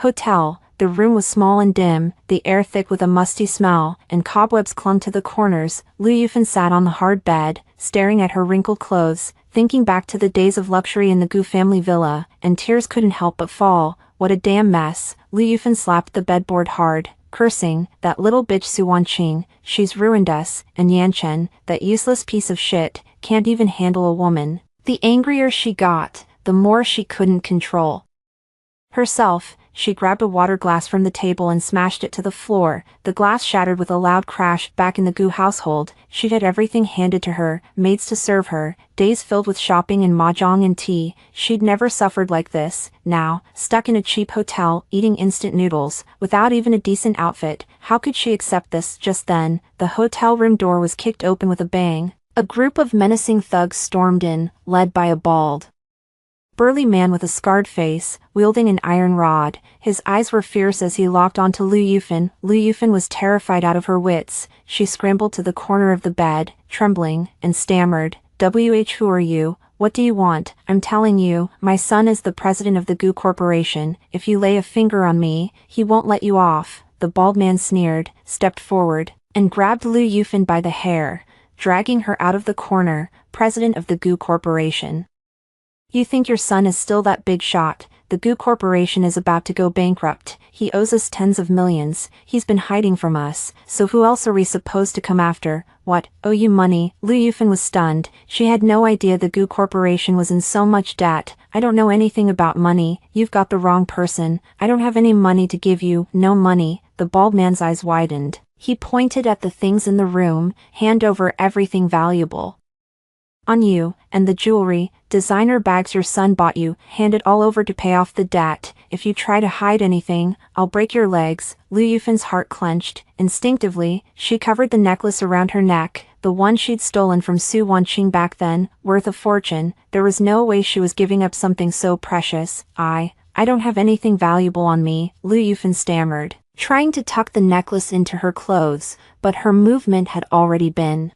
hotel. The room was small and dim, the air thick with a musty smell, and cobwebs clung to the corners. Lu Yufan sat on the hard bed, staring at her wrinkled clothes, thinking back to the days of luxury in the Gu family villa, and tears couldn't help but fall. What a damn mess. Lu Yufan slapped the bedboard hard, cursing, that little bitch Su Wanqing, she's ruined us, and Yanchen, that useless piece of shit, can't even handle a woman. The angrier she got, the more she couldn't control herself. She grabbed a water glass from the table and smashed it to the floor. The glass shattered with a loud crash. Back in the Gu household, she'd had everything handed to her, maids to serve her, days filled with shopping and mahjong and tea. She'd never suffered like this. Now, stuck in a cheap hotel, eating instant noodles, without even a decent outfit, how could she accept this? Just then, the hotel room door was kicked open with a bang. A group of menacing thugs stormed in, led by a bald burly man with a scarred face, wielding an iron rod. His eyes were fierce as he locked onto Liu Yufan. Liu Yufan was terrified out of her wits. She scrambled to the corner of the bed, trembling, and stammered, "Who are you? What do you want?" "I'm telling you, my son is the president of the Goo Corporation. If you lay a finger on me, he won't let you off." The bald man sneered, stepped forward, and grabbed Liu Yufan by the hair, dragging her out of the corner. "President of the Goo Corporation. You think your son is still that big shot? The Goo Corporation is about to go bankrupt. He owes us tens of millions. He's been hiding from us, so who else are we supposed to come after?" "What, owe you money?" Liu Yufan was stunned. She had no idea the Goo Corporation was in so much debt. "I don't know anything about money. You've got the wrong person. I don't have any money to give you." "No money?" The bald man's eyes widened. He pointed at the things in the room. "Hand over everything valuable on you, and the jewelry, designer bags your son bought you. Hand it all over to pay off the debt. If you try to hide anything, I'll break your legs." Liu Yufan's heart clenched. Instinctively, she covered the necklace around her neck, the one she'd stolen from Su Wanqing back then, worth a fortune. There was no way she was giving up something so precious. I don't have anything valuable on me," Liu Yufan stammered, trying to tuck the necklace into her clothes, but her movement had already been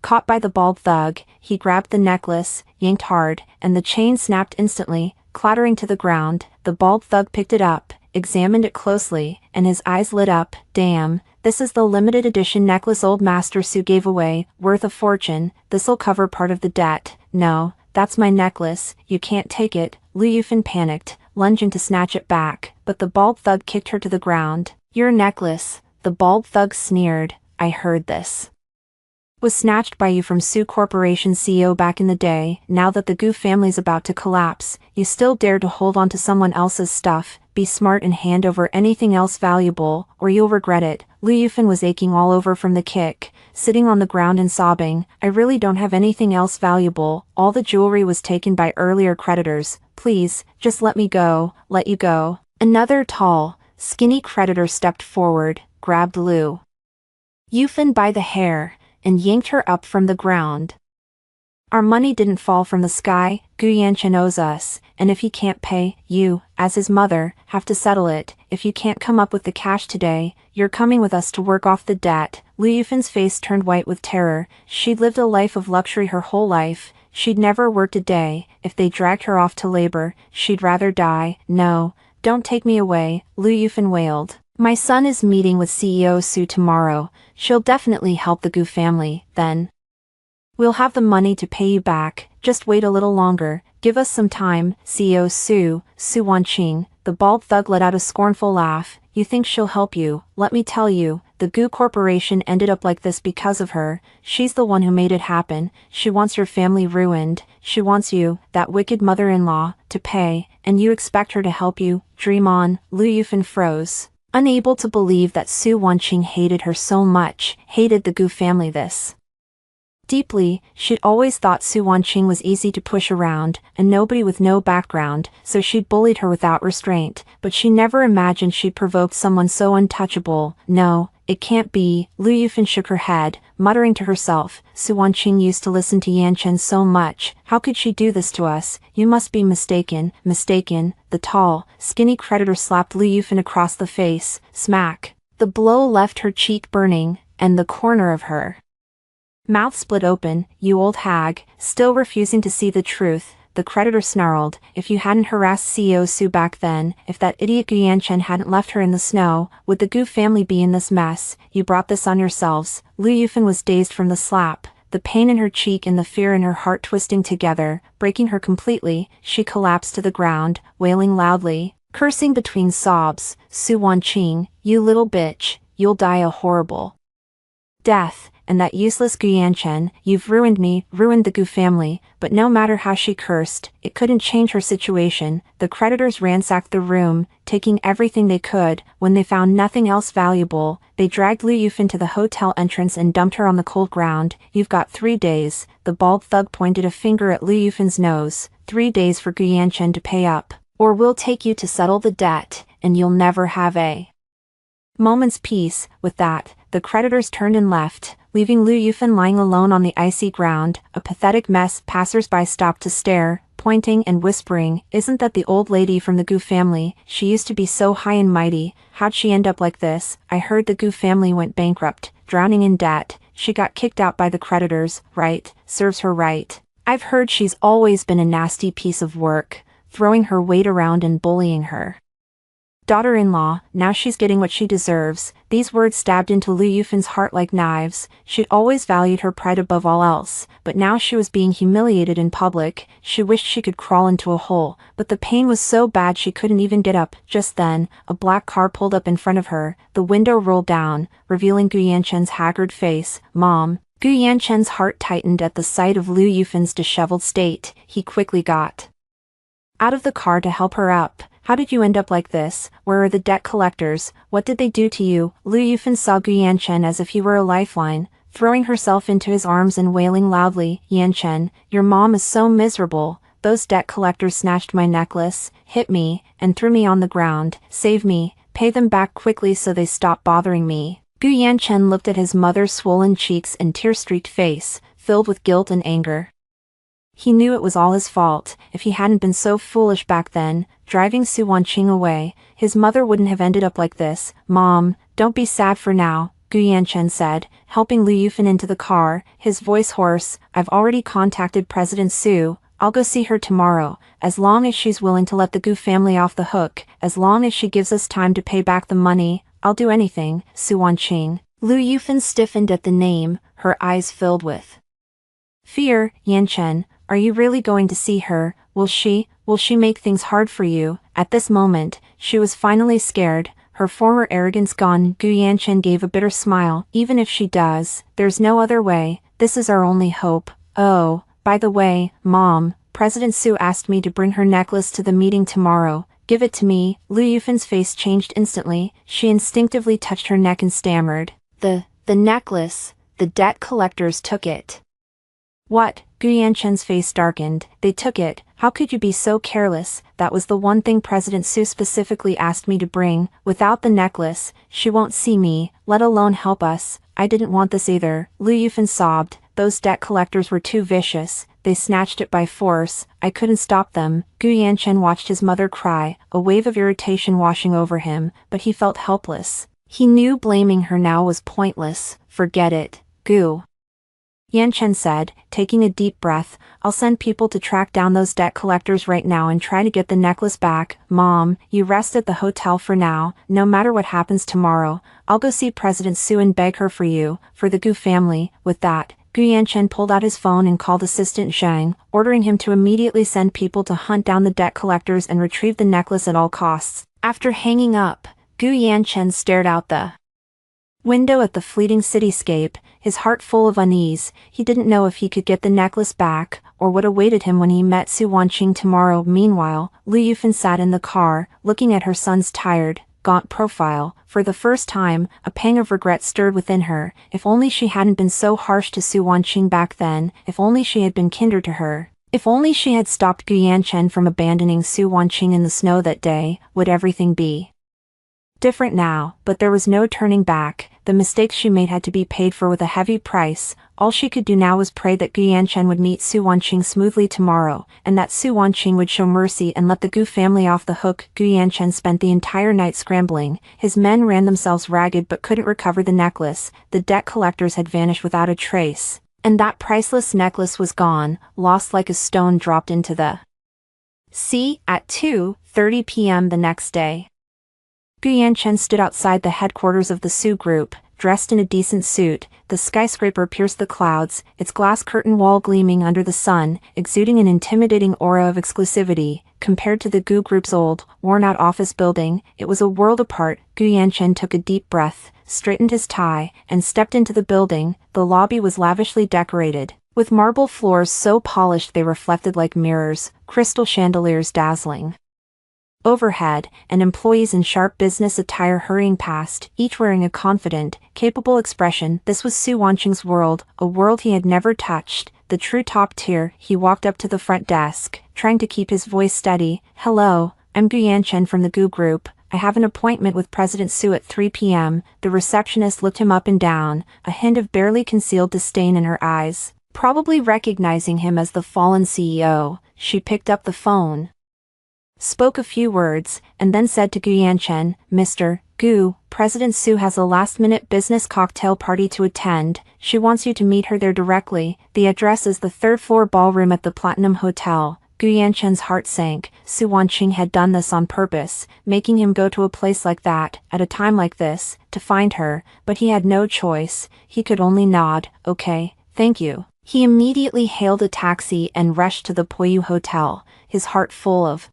caught by the bald thug. He grabbed the necklace, yanked hard, and the chain snapped instantly, clattering to the ground. The bald thug picked it up, examined it closely, and his eyes lit up. "Damn, this is the limited edition necklace old Master Su gave away, worth a fortune. This'll cover part of the debt." "No, that's my necklace, you can't take it." Liu Yufan panicked, lunging to snatch it back, but the bald thug kicked her to the ground. "Your necklace," the bald thug sneered, "I heard this was snatched by you from Su Corporation CEO back in the day. Now that the Goo family's about to collapse, you still dare to hold on to someone else's stuff. Be smart and hand over anything else valuable, or you'll regret it." Liu Yufan was aching all over from the kick, sitting on the ground and sobbing. "I really don't have anything else valuable. All the jewelry was taken by earlier creditors. Please, just let me go." "Let you go?" Another tall, skinny creditor stepped forward, grabbed Liu Yufan by the hair, and yanked her up from the ground. "Our money didn't fall from the sky. Gu Yanchen owes us, and if he can't pay, you, as his mother, have to settle it. If you can't come up with the cash today, you're coming with us to work off the debt." Liu Yufan's face turned white with terror. She'd lived a life of luxury her whole life. She'd never worked a day. If they dragged her off to labor, she'd rather die. "No, don't take me away," Liu Yufan wailed. "My son is meeting with CEO Su tomorrow. She'll definitely help the Goo family. Then we'll have the money to pay you back. Just wait a little longer. Give us some time." "CEO Su Wanqing," the bald thug let out a scornful laugh. "You think she'll help you? Let me tell you, the Goo Corporation ended up like this because of her. She's the one who made it happen. She wants your family ruined. She wants you, that wicked mother-in-law, to pay, and you expect her to help you? Dream on." Liu Yufan froze, unable to believe that Su Wanqing hated her so much, hated the Goo family this deeply. She'd always thought Su Wanqing was easy to push around, a nobody with no background, so she'd bullied her without restraint, but she never imagined she'd provoked someone so untouchable. "No, it can't be." Liu Yufan shook her head, muttering to herself, "Su Wanqing used to listen to Yanchen so much. How could she do this to us? You must be mistaken." "Mistaken?" The tall, skinny creditor slapped Liu Yufan across the face. Smack! The blow left her cheek burning, and the corner of her mouth split open. "You old hag," still refusing to see the truth, the creditor snarled. "If you hadn't harassed CEO Su back then, if that idiot Gu Yanchen hadn't left her in the snow, would the Goo family be in this mess? You brought this on yourselves." Liu Yufan was dazed from the slap, the pain in her cheek and the fear in her heart twisting together, breaking her completely. She collapsed to the ground, wailing loudly, cursing between sobs. "Su Wanqing, you little bitch, you'll die a horrible death. And that useless Gu Yanchen, you've ruined me, ruined the Goo family." But no matter how she cursed, it couldn't change her situation. The creditors ransacked the room, taking everything they could. When they found nothing else valuable, they dragged Liu Yufan to the hotel entrance and dumped her on the cold ground. "You've got 3 days, the bald thug pointed a finger at Liu Yufan's nose. 3 days for Gu Yanchen to pay up, or we'll take you to settle the debt, and you'll never have a moment's peace." With that, the creditors turned and left, leaving Liu Yufan lying alone on the icy ground, a pathetic mess. Passers-by stopped to stare, pointing and whispering, "Isn't that the old lady from the Gu family? She used to be so high and mighty. How'd she end up like this? I heard the Gu family went bankrupt, drowning in debt. She got kicked out by the creditors, right? Serves her right. I've heard she's always been a nasty piece of work, throwing her weight around and bullying her daughter-in-law. Now she's getting what she deserves." These words stabbed into Lu Yufin's heart like knives. She'd always valued her pride above all else, but now she was being humiliated in public. She wished she could crawl into a hole, but the pain was so bad she couldn't even get up. Just then, a black car pulled up in front of her. The window rolled down, revealing Gu Yanchen's haggard face. "Mom." Gu Yanchen's heart tightened at the sight of Lu Yufin's disheveled state. He quickly got out of the car to help her up. "How did you end up like this? Where are the debt collectors? What did they do to you?" Lu Yufin saw Gu Yanchen as if he were a lifeline, throwing herself into his arms and wailing loudly, "Yanchen, your mom is so miserable. Those debt collectors snatched my necklace, hit me, and threw me on the ground. Save me, pay them back quickly so they stop bothering me." Gu Yanchen looked at his mother's swollen cheeks and tear-streaked face, filled with guilt and anger. He knew it was all his fault. If he hadn't been so foolish back then, driving Su Wanqing away, his mother wouldn't have ended up like this. "Mom, don't be sad for now," Gu Yanchen said, helping Lu Yufin into the car, his voice hoarse. "I've already contacted President Su. I'll go see her tomorrow, as long as she's willing to let the Gu family off the hook, as long as she gives us time to pay back the money. I'll do anything." Su Wanqing. Lu Yufin stiffened at the name, her eyes filled with fear. "Yanchen, are you really going to see her? Will she make things hard for you?" At this moment, she was finally scared, her former arrogance gone. Gu Yanchen gave a bitter smile. "Even if she does, there's no other way. This is our only hope. Oh, by the way, Mom, President Su asked me to bring her necklace to the meeting tomorrow. Give it to me." Lu Yufin's face changed instantly. She instinctively touched her neck and stammered, The necklace. The debt collectors took it." "What?" Gu Yanchen's face darkened. "They took it? How could you be so careless? That was the one thing President Su specifically asked me to bring. Without the necklace, she won't see me, let alone help us. I didn't want this either." Lu Yufin sobbed. "Those debt collectors were too vicious. They snatched it by force. I couldn't stop them." Gu Yanchen watched his mother cry, a wave of irritation washing over him, but he felt helpless. He knew blaming her now was pointless. "Forget it, Gu." Yanchen said, taking a deep breath. "I'll send people to track down those debt collectors right now and try to get the necklace back. Mom, you rest at the hotel for now. No matter what happens tomorrow, I'll go see President Su and beg her for you, for the Gu family." With that, Gu Yanchen pulled out his phone and called Assistant Zhang, ordering him to immediately send people to hunt down the debt collectors and retrieve the necklace at all costs. After hanging up, Gu Yanchen stared out the window at the fleeting cityscape, his heart full of unease. He didn't know if he could get the necklace back, or what awaited him when he met Su Wanqing tomorrow. Meanwhile, Lu Yufin sat in the car, looking at her son's tired, gaunt profile. For the first time, a pang of regret stirred within her. If only she hadn't been so harsh to Su Wanqing back then, if only she had been kinder to her. If only she had stopped Gu Yanchen from abandoning Su Wanqing in the snow that day, would everything be different now? But there was no turning back. The mistakes she made had to be paid for with a heavy price. All she could do now was pray that Gu Yanchen would meet Su Wanqing smoothly tomorrow, and that Su Wanqing would show mercy and let the Gu family off the hook. Gu Yanchen spent the entire night scrambling. His men ran themselves ragged but couldn't recover the necklace. The debt collectors had vanished without a trace, and that priceless necklace was gone, lost like a stone dropped into the sea. At 2:30 p.m. the next day, Gu Yanchen stood outside the headquarters of the Su Group, dressed in a decent suit. The skyscraper pierced the clouds, its glass curtain wall gleaming under the sun, exuding an intimidating aura of exclusivity. Compared to the Gu Group's old, worn-out office building, it was a world apart. Gu Yanchen took a deep breath, straightened his tie, and stepped into the building. The lobby was lavishly decorated, with marble floors so polished they reflected like mirrors, crystal chandeliers dazzling overhead, and employees in sharp business attire hurrying past, each wearing a confident, capable expression. This was Su Wanqing's world, a world he had never touched, the true top tier. He walked up to the front desk, trying to keep his voice steady. "Hello, I'm Gu Yanchen from the Gu Group. I have an appointment with President Su at 3 p.m. The receptionist looked him up and down, a hint of barely concealed disdain in her eyes. Probably recognizing him as the fallen CEO, she picked up the phone, spoke a few words, and then said to Gu Yanchen, "Mr. Gu, President Su has a last-minute business cocktail party to attend. She wants you to meet her there directly. The address is the third-floor ballroom at the Platinum Hotel." Gu Yanchen's heart sank. Su Wanqing had done this on purpose, making him go to a place like that, at a time like this, to find her, but he had no choice. He could only nod. "Okay, thank you." He immediately hailed a taxi and rushed to the Puyu Hotel, his heart full of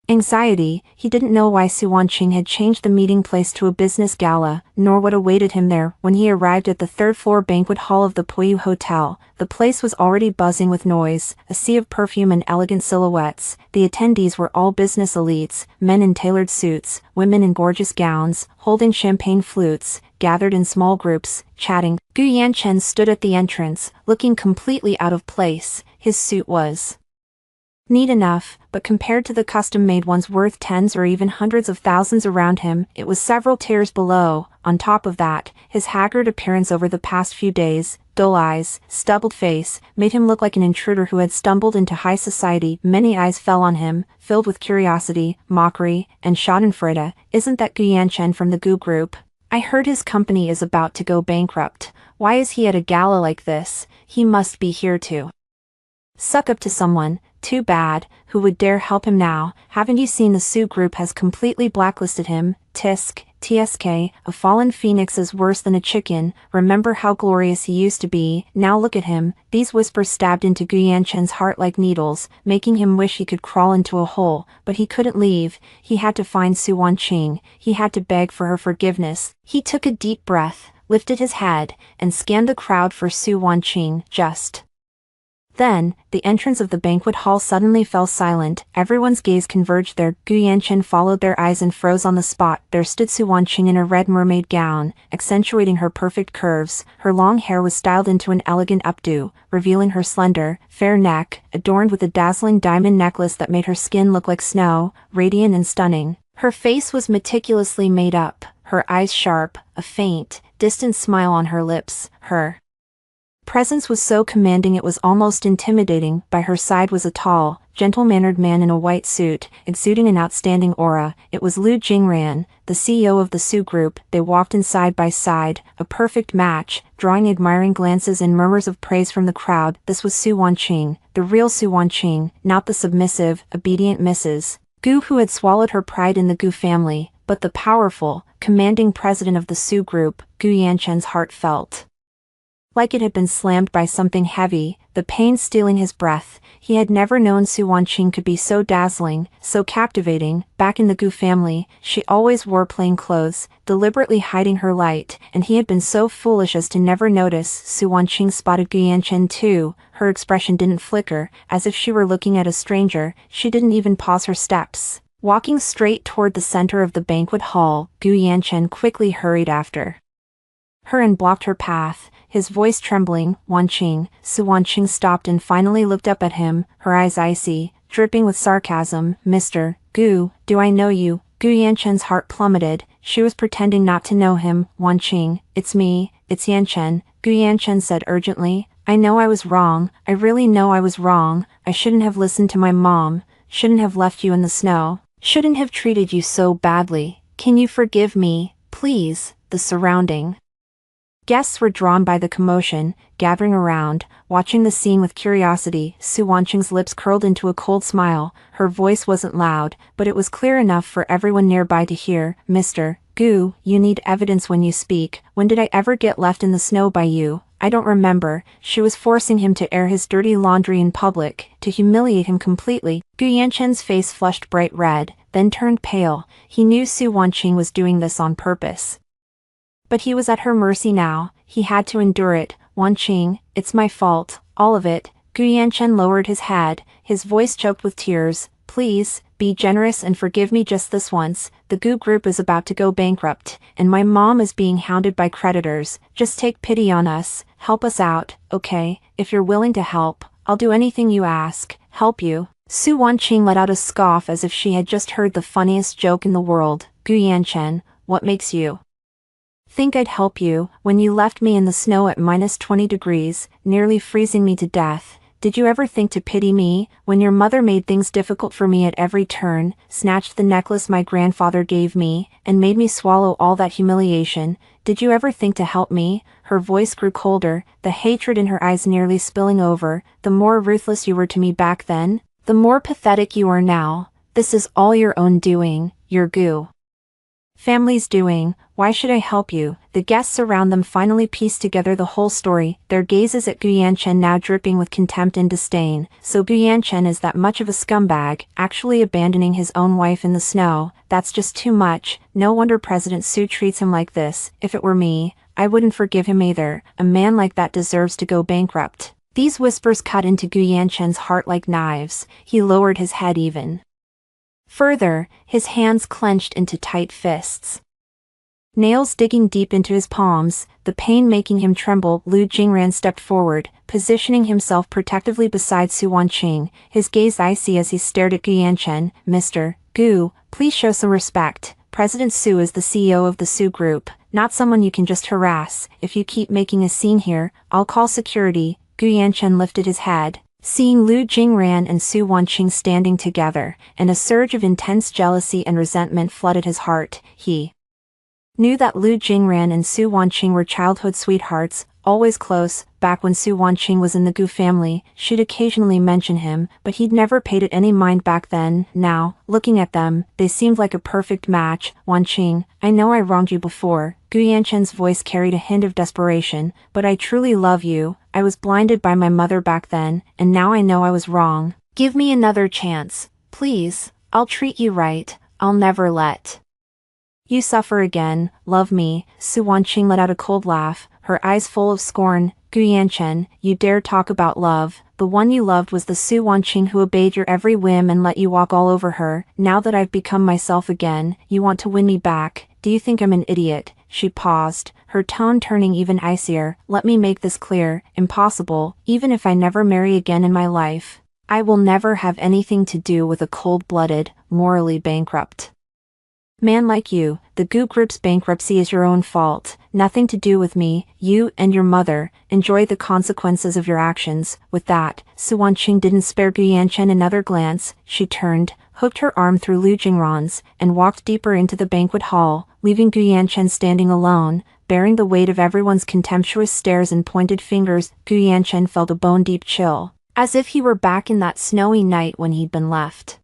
anxiety. He didn't know why Su Wanqing had changed the meeting place to a business gala, nor what awaited him there. When he arrived at the third-floor banquet hall of the Puyu Hotel, the place was already buzzing with noise, a sea of perfume and elegant silhouettes. The attendees were all business elites, men in tailored suits, women in gorgeous gowns, holding champagne flutes, gathered in small groups, chatting. Gu Yanchen stood at the entrance, looking completely out of place. His suit was neat enough, but compared to the custom-made ones worth tens or even hundreds of thousands around him, it was several tiers below. On top of that, his haggard appearance over the past few days, dull eyes, stubbled face, made him look like an intruder who had stumbled into high society. Many eyes fell on him, filled with curiosity, mockery, and schadenfreude. "Isn't that Gu Yanchen from the Gu Group? I heard his company is about to go bankrupt. Why is he at a gala like this? He must be here to suck up to someone. Too bad. Who would dare help him now? Haven't you seen the Su Group has completely blacklisted him? TSK, a fallen phoenix is worse than a chicken. Remember how glorious he used to be? Now look at him." These whispers stabbed into Gu Yanchen's heart like needles, making him wish he could crawl into a hole, but he couldn't leave. He had to find Su Wanqing. He had to beg for her forgiveness. He took a deep breath, lifted his head, and scanned the crowd for Su Wanqing. Just then, the entrance of the banquet hall suddenly fell silent. Everyone's gaze converged there. Gu Yanchen followed their eyes and froze on the spot. There stood Su Wanqing in a red mermaid gown, accentuating her perfect curves. Her long hair was styled into an elegant updo, revealing her slender, fair neck, adorned with a dazzling diamond necklace that made her skin look like snow, radiant and stunning. Her face was meticulously made up, her eyes sharp, a faint, distant smile on her lips. Her presence was so commanding it was almost intimidating. By her side was a tall, gentle-mannered man in a white suit, exuding an outstanding aura. It was Liu Jingran, the CEO of the Su Group. They walked in side by side, a perfect match, drawing admiring glances and murmurs of praise from the crowd. This was Su Wanqing, the real Su Wanqing, not the submissive, obedient Mrs. Gu who had swallowed her pride in the Gu family, but the powerful, commanding president of the Su Group. Gu Yanchen's heart felt like it had been slammed by something heavy, the pain stealing his breath. He had never known Su Wanqing could be so dazzling, so captivating. Back in the Gu family, she always wore plain clothes, deliberately hiding her light, and he had been so foolish as to never notice. Su Wanqing spotted Gu Yanchen too. Her expression didn't flicker, as if she were looking at a stranger. She didn't even pause her steps. Walking straight toward the center of the banquet hall, Gu Yanchen quickly hurried after her and blocked her path, his voice trembling. "Wanqing." Su Wanqing stopped and finally looked up at him, her eyes icy, dripping with sarcasm. "Mr. Gu, do I know you?" Gu Yanchen's heart plummeted. She was pretending not to know him. "Wanqing, it's me, it's Yanchen," Gu Yanchen said urgently. "I know I was wrong, I really know I was wrong. I shouldn't have listened to my mom, shouldn't have left you in the snow, shouldn't have treated you so badly. Can you forgive me, please?" The surrounding guests were drawn by the commotion, gathering around, watching the scene with curiosity. Su Wanqing's lips curled into a cold smile. Her voice wasn't loud, but it was clear enough for everyone nearby to hear. "Mr. Gu, you need evidence when you speak. When did I ever get left in the snow by you? I don't remember." She was forcing him to air his dirty laundry in public, to humiliate him completely. Gu Yanchen's face flushed bright red, then turned pale. He knew Su Wanqing was doing this on purpose, but he was at her mercy now. He had to endure it. "Wanqing, it's my fault, all of it." Gu Yanchen lowered his head, his voice choked with tears. "Please, be generous and forgive me just this once. The Gu Group is about to go bankrupt, and my mom is being hounded by creditors. Just take pity on us, help us out, okay? If you're willing to help, I'll do anything you ask, help you." Su Wanqing let out a scoff as if she had just heard the funniest joke in the world. "Gu Yanchen, what makes you think I'd help you when you left me in the snow at -20 degrees, nearly freezing me to death? Did you ever think to pity me when your mother made things difficult for me at every turn, snatched the necklace my grandfather gave me, and made me swallow all that humiliation? Did you ever think to help me?" Her voice grew colder, the hatred in her eyes nearly spilling over. "The more ruthless you were to me back then, the more pathetic you are now. This is all your own doing, your Gu family's doing. Why should I help you?" The guests around them finally pieced together the whole story, their gazes at Gu Yanchen now dripping with contempt and disdain. "So Gu Yanchen is that much of a scumbag, actually abandoning his own wife in the snow? That's just too much. No wonder President Su treats him like this. If it were me, I wouldn't forgive him either. A man like that deserves to go bankrupt." These whispers cut into Gu Yanchen's heart like knives. He lowered his head even further, his hands clenched into tight fists, nails digging deep into his palms, the pain making him tremble. Lu Jingran stepped forward, positioning himself protectively beside Su Wanqing, his gaze icy as he stared at Gu Yanchen. "Mr. Gu, please show some respect. President Su is the CEO of the Su Group, not someone you can just harass. If you keep making a scene here, I'll call security." Gu Yanchen lifted his head, seeing Lu Jingran and Su Wanqing standing together, and a surge of intense jealousy and resentment flooded his heart. He knew that Lu Jingran and Su Wanqing were childhood sweethearts, always close. Back when Su Wanqing was in the Gu family, she'd occasionally mention him, but he'd never paid it any mind back then. Now, looking at them, they seemed like a perfect match. "Wanqing, I know I wronged you before." Gu Yanchen's voice carried a hint of desperation, "but I truly love you. I was blinded by my mother back then, and now I know I was wrong. Give me another chance, please. I'll treat you right. I'll never let you suffer again. Love me." Su Wanqing let out a cold laugh, her eyes full of scorn. "Gu Yanchen, you dare talk about love? The one you loved was the Su Wanqing who obeyed your every whim and let you walk all over her. Now that I've become myself again, you want to win me back? Do you think I'm an idiot?" She paused, her tone turning even icier. "Let me make this clear. Impossible. Even if I never marry again in my life, I will never have anything to do with a cold-blooded, morally bankrupt man like you. The Gu Group's bankruptcy is your own fault. Nothing to do with me. You and your mother enjoy the consequences of your actions." With that, Su Wanqing didn't spare Gu Yanchen another glance. She turned, hooked her arm through Lu Jingran's, and walked deeper into the banquet hall, leaving Gu Yanchen standing alone, bearing the weight of everyone's contemptuous stares and pointed fingers. Gu Yanchen felt a bone-deep chill, as if he were back in that snowy night when he'd been left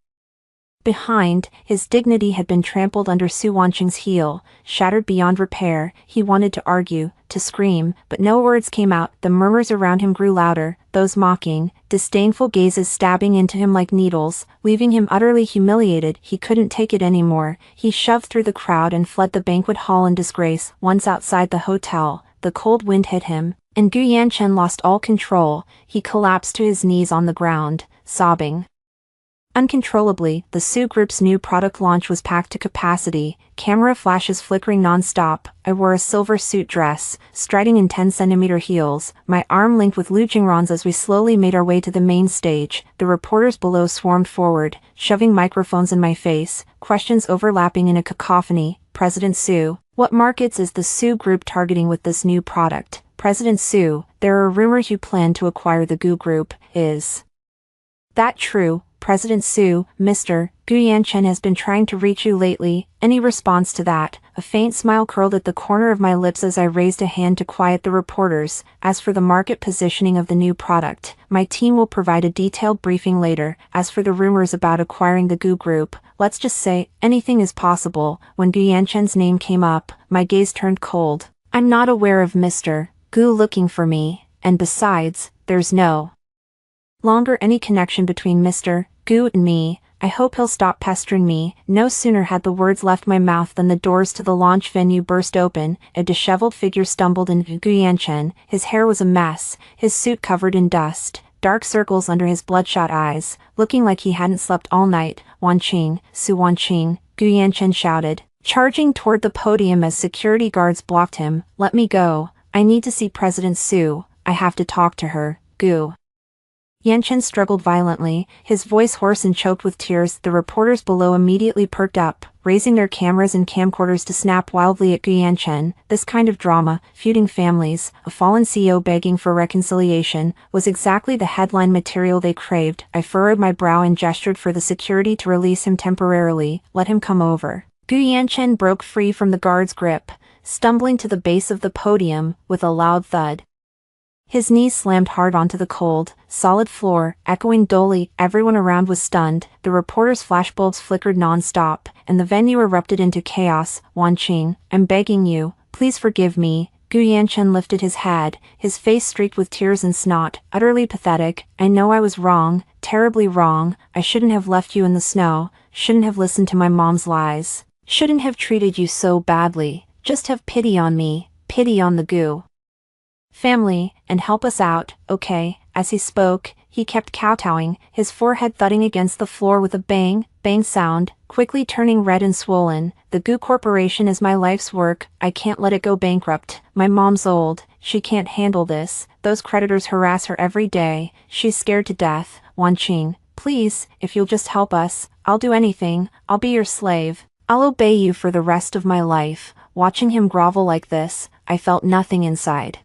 behind. His dignity had been trampled under Su Wanqing's heel, shattered beyond repair. He wanted to argue, to scream, but no words came out. The murmurs around him grew louder, those mocking, disdainful gazes stabbing into him like needles, leaving him utterly humiliated. He couldn't take it anymore. He shoved through the crowd and fled the banquet hall in disgrace. Once outside the hotel, the cold wind hit him, and Gu Yanchen lost all control. He collapsed to his knees on the ground, sobbing uncontrollably. The Su Group's new product launch was packed to capacity, camera flashes flickering non-stop. I wore a silver suit dress, striding in 10-centimeter heels, my arm linked with Lu Jingran's as we slowly made our way to the main stage. The reporters below swarmed forward, shoving microphones in my face, questions overlapping in a cacophony. "President Su, what markets is the Su Group targeting with this new product? President Su, there are rumors you plan to acquire the Gu Group. Is that true? President Su, Mr. Gu Yanchen has been trying to reach you lately." Any response to that? A faint smile curled at the corner of my lips as I raised a hand to quiet the reporters. "As for the market positioning of the new product, my team will provide a detailed briefing later. As for the rumors about acquiring the Gu Group, let's just say, anything is possible." When Gu Yanchen's name came up, my gaze turned cold. "I'm not aware of Mr. Gu looking for me, and besides, there's no longer any connection between Mr. Gu and me. I hope he'll stop pestering me." No sooner had the words left my mouth than the doors to the launch venue burst open. A disheveled figure stumbled into Gu Yanchen. His hair was a mess, his suit covered in dust, dark circles under his bloodshot eyes, looking like he hadn't slept all night. "Wanqing, Su Wanqing," Gu Yanchen shouted, charging toward the podium as security guards blocked him. "Let me go. I need to see President Su. I have to talk to her." Gu Yanchen struggled violently, his voice hoarse and choked with tears. The reporters below immediately perked up, raising their cameras and camcorders to snap wildly at Gu Yanchen. This kind of drama, feuding families, a fallen CEO begging for reconciliation, was exactly the headline material they craved. I furrowed my brow and gestured for the security to release him temporarily. Let him come over. Gu Yanchen broke free from the guard's grip, stumbling to the base of the podium with a loud thud. His knees slammed hard onto the cold, solid floor, echoing dully. Everyone around was stunned, the reporters' flashbulbs flickered non-stop, and the venue erupted into chaos. Wan Qing, I'm begging you, please forgive me. Gu Yanchen lifted his head, his face streaked with tears and snot, utterly pathetic. I know I was wrong, terribly wrong. I shouldn't have left you in the snow, shouldn't have listened to my mom's lies, shouldn't have treated you so badly. Just have pity on me, pity on the Gu family, and help us out, okay? As he spoke, he kept kowtowing, his forehead thudding against the floor with a bang, bang sound, quickly turning red and swollen. The Gu Corporation is my life's work, I can't let it go bankrupt. My mom's old, she can't handle this. Those creditors harass her every day, she's scared to death. Wan Qing, please, if you'll just help us, I'll do anything, I'll be your slave. I'll obey you for the rest of my life. Watching him grovel like this, I felt nothing inside.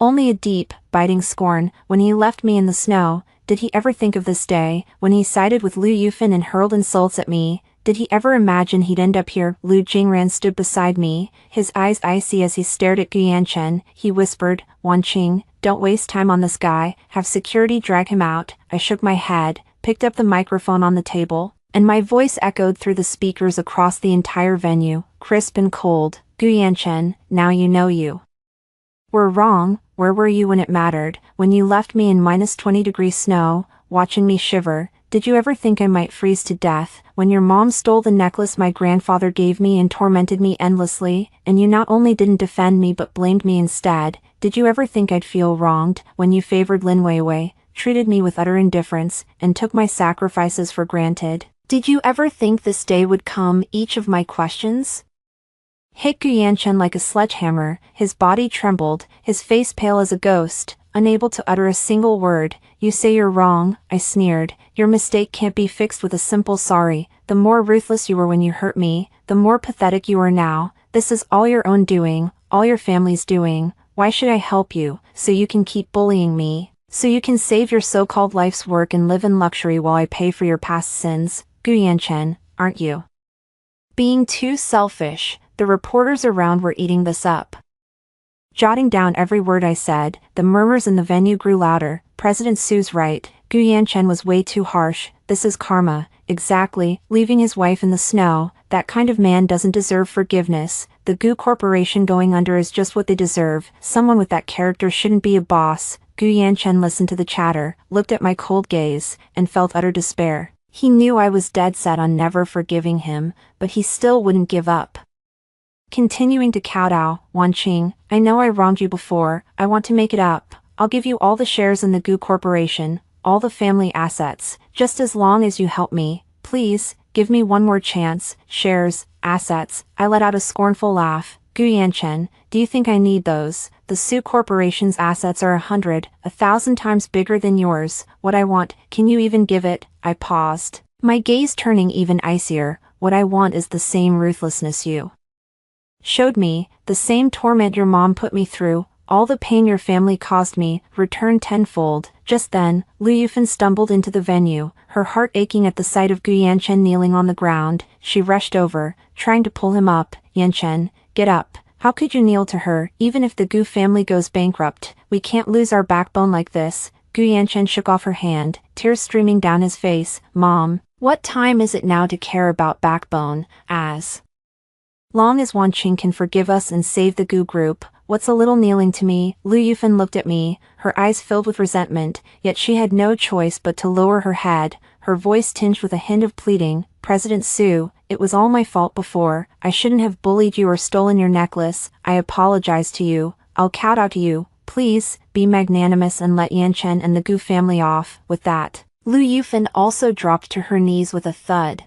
Only a deep, biting scorn. When he left me in the snow, did he ever think of this day, when he sided with Lu Yufan and hurled insults at me? Did he ever imagine he'd end up here? Lu Jingran stood beside me, his eyes icy as he stared at Gu Yanchen. He whispered, Wan Qing, don't waste time on this guy, have security drag him out. I shook my head, picked up the microphone on the table, and my voice echoed through the speakers across the entire venue, crisp and cold. Gu Yanchen, now you know you were wrong. Where were you when it mattered, when you left me in -20-degree snow, watching me shiver? Did you ever think I might freeze to death, when your mom stole the necklace my grandfather gave me and tormented me endlessly, and you not only didn't defend me but blamed me instead? Did you ever think I'd feel wronged, when you favored Lin Weiwei, treated me with utter indifference, and took my sacrifices for granted? Did you ever think this day would come? Each of my questions hit Gu Yanchen like a sledgehammer. His body trembled, his face pale as a ghost, unable to utter a single word. You say you're wrong, I sneered. Your mistake can't be fixed with a simple sorry. The more ruthless you were when you hurt me, the more pathetic you are now. This is all your own doing, all your family's doing. Why should I help you? So you can keep bullying me? So you can save your so-called life's work and live in luxury while I pay for your past sins? Gu Yanchen, aren't you being too selfish? The reporters around were eating this up, jotting down every word I said. The murmurs in the venue grew louder. President Su's right. Gu Yanchen was way too harsh. This is karma. Exactly, leaving his wife in the snow. That kind of man doesn't deserve forgiveness. The Gu Corporation going under is just what they deserve. Someone with that character shouldn't be a boss. Gu Yanchen listened to the chatter, looked at my cold gaze, and felt utter despair. He knew I was dead set on never forgiving him, but he still wouldn't give up. Continuing to kowtow, Wan Qing, I know I wronged you before, I want to make it up. I'll give you all the shares in the Gu Corporation, all the family assets, just as long as you help me. Please, give me one more chance. Shares, assets. I let out a scornful laugh. Gu Yanchen, do you think I need those? The Su Corporation's assets are 1,000 times bigger than yours. What I want, can you even give it? I paused, my gaze turning even icier. What I want is the same ruthlessness you showed me, the same torment your mom put me through, all the pain your family caused me, returned tenfold. Just then, Lu Yufan stumbled into the venue, her heart aching at the sight of Gu Yanchen kneeling on the ground. She rushed over, trying to pull him up. Yanchen, get up. How could you kneel to her? Even if the Gu family goes bankrupt, we can't lose our backbone like this. Gu Yanchen shook off her hand, tears streaming down his face. Mom, what time is it now to care about backbone? As long as Wan Qing can forgive us and save the Gu group, what's a little kneeling to me? Lu Yufan looked at me, her eyes filled with resentment, yet she had no choice but to lower her head, her voice tinged with a hint of pleading. President Su, it was all my fault before. I shouldn't have bullied you or stolen your necklace. I apologize to you. I'll kowtow to you. Please, be magnanimous and let Yanchen and the Gu family off. With that, Lu Yufan also dropped to her knees with a thud.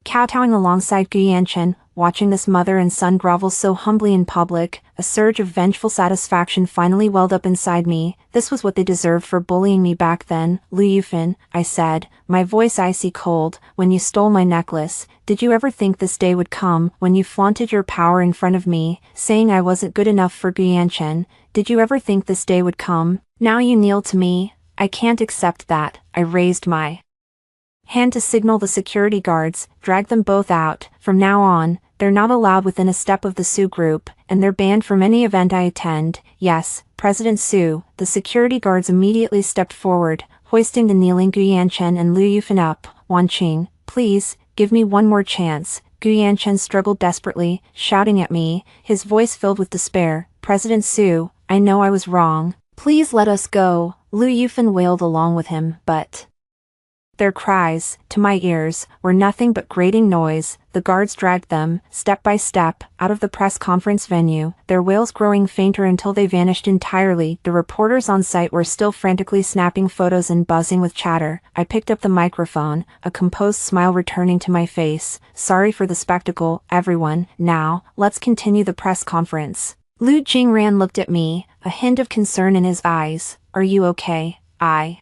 Kowtowing alongside Gu Yanchen, watching this mother and son grovel so humbly in public, A surge of vengeful satisfaction finally welled up inside me. This was what they deserved for bullying me back then. Lu Yufan, I said, my voice icy cold, when you stole my necklace, did you ever think this day would come, when you flaunted your power in front of me, saying I wasn't good enough for Guyanchen? Did you ever think this day would come? Now you kneel to me. I can't accept that. I raised my hand to signal the security guards, drag them both out. From now on, they're not allowed within a step of the Su group, and they're banned from any event I attend. Yes, President Su. The security guards immediately stepped forward, hoisting the kneeling Guyanchen and Lu Yufan up. Wanqing, please, give me one more chance. Guyanchen struggled desperately, shouting at me, his voice filled with despair. President Su, I know I was wrong. Please let us go. Lu Yufan wailed along with him, but their cries, to my ears, were nothing but grating noise. The guards dragged them, step by step, out of the press conference venue, their wails growing fainter until they vanished entirely. The reporters on site were still frantically snapping photos and buzzing with chatter. I picked up the microphone, a composed smile returning to my face. Sorry for the spectacle, everyone. Now, let's continue the press conference. Lu Jingran looked at me, a hint of concern in his eyes. Are you okay? I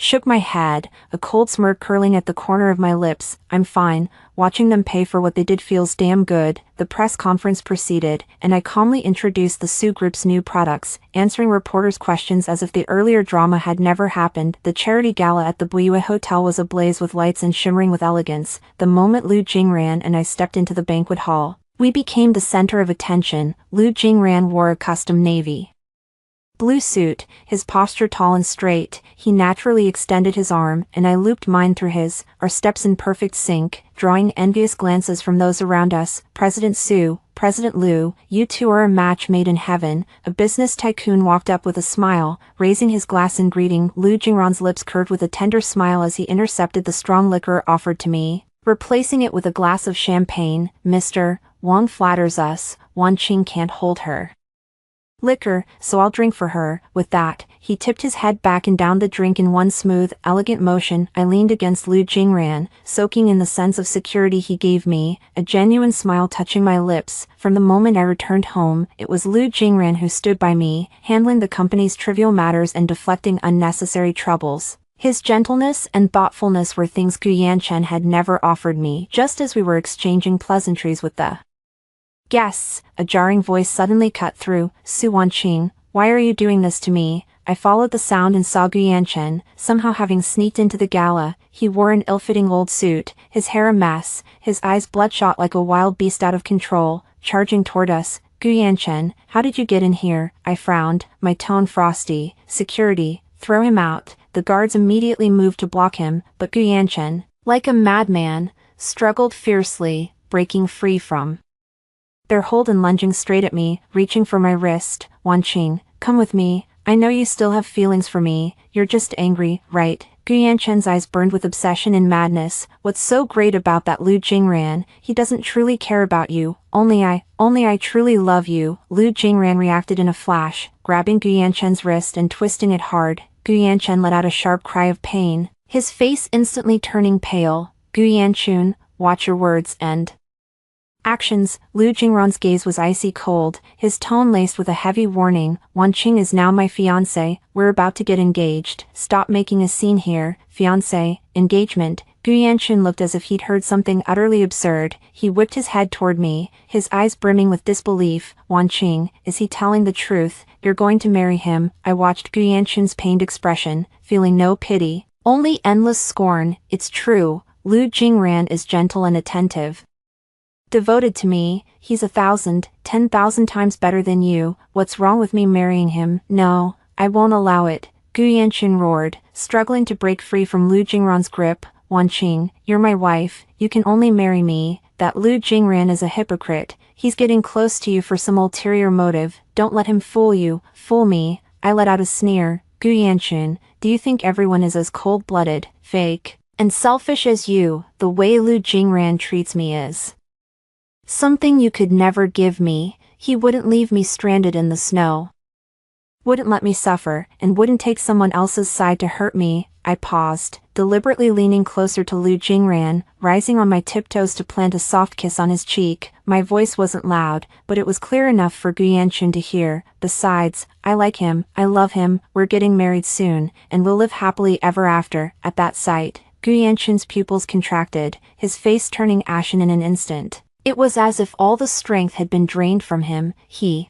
shook my head, a cold smirk curling at the corner of my lips. I'm fine. Watching them pay for what they did feels damn good. The press conference proceeded, and I calmly introduced the Su Group's new products, answering reporters' questions as if the earlier drama had never happened. The charity gala at the Buyue Hotel was ablaze with lights and shimmering with elegance. The moment Lu Jingran and I stepped into the banquet hall, we became the center of attention. Lu Jingran wore a custom navy blue suit, his posture tall and straight. He naturally extended his arm, and I looped mine through his, our steps in perfect sync, drawing envious glances from those around us. President Su, President Lu, you two are a match made in heaven. A business tycoon walked up with a smile, raising his glass in greeting. Lu Jingran's lips curved with a tender smile as he intercepted the strong liquor offered to me, replacing it with a glass of champagne. Mr. Wang flatters us. Wanqing can't hold her liquor, so I'll drink for her. With that, he tipped his head back and downed the drink in one smooth, elegant motion. I leaned against Lu Jingran, soaking in the sense of security he gave me, a genuine smile touching my lips. From the moment I returned home, it was Lu Jingran who stood by me, handling the company's trivial matters and deflecting unnecessary troubles. His gentleness and thoughtfulness were things Guyanchen had never offered me. Just as we were exchanging pleasantries with the guests, a jarring voice suddenly cut through. Su Wanqing, why are you doing this to me? I followed the sound and saw Guyanchen, somehow having sneaked into the gala. He wore an ill-fitting old suit, his hair a mess, his eyes bloodshot like a wild beast out of control, charging toward us. Guyanchen, how did you get in here? I frowned, my tone frosty. Security, throw him out. The guards immediately moved to block him, but Guyanchen, like a madman, struggled fiercely, breaking free from their hold and lunging straight at me, reaching for my wrist. Wanqing, come with me. I know you still have feelings for me. You're just angry, right? Guyanchen's eyes burned with obsession and madness. What's so great about that Lu Jingran? He doesn't truly care about you. Only I truly love you. Lu Jingran reacted in a flash, grabbing Guyanchen's wrist and twisting it hard. Guyanchen let out a sharp cry of pain, his face instantly turning pale. Guyanchen, watch your words and actions. Lu Jingran's gaze was icy cold, his tone laced with a heavy warning. Wanqing is now my fiancé. We're about to get engaged. Stop making a scene here. Fiancé, engagement. Guyanchen looked as if he'd heard something utterly absurd. He whipped his head toward me, his eyes brimming with disbelief. Wanqing, is he telling the truth? You're going to marry him? I watched Guyanchen's pained expression, feeling no pity, only endless scorn. It's true. Lu Jingran is gentle and attentive, devoted to me. He's 1,000, 10,000 times better than you. What's wrong with me marrying him? No, I won't allow it. Guyanchen roared, struggling to break free from Lu Jingran's grip. Wanqing, you're my wife. You can only marry me. That Lu Jingran is a hypocrite. He's getting close to you for some ulterior motive. Don't let him fool you. Fool me. I let out a sneer. Guyanchen, do you think everyone is as cold-blooded, fake, and selfish as you? The way Lu Jingran treats me is something you could never give me. He wouldn't leave me stranded in the snow, wouldn't let me suffer, and wouldn't take someone else's side to hurt me. I paused, deliberately leaning closer to Lu Jingran, rising on my tiptoes to plant a soft kiss on his cheek. My voice wasn't loud, but it was clear enough for Gu Yanchun to hear. Besides, I like him, I love him, we're getting married soon, and we'll live happily ever after. At that sight, Gu Yanchun's pupils contracted, his face turning ashen in an instant. It was as if all the strength had been drained from him. He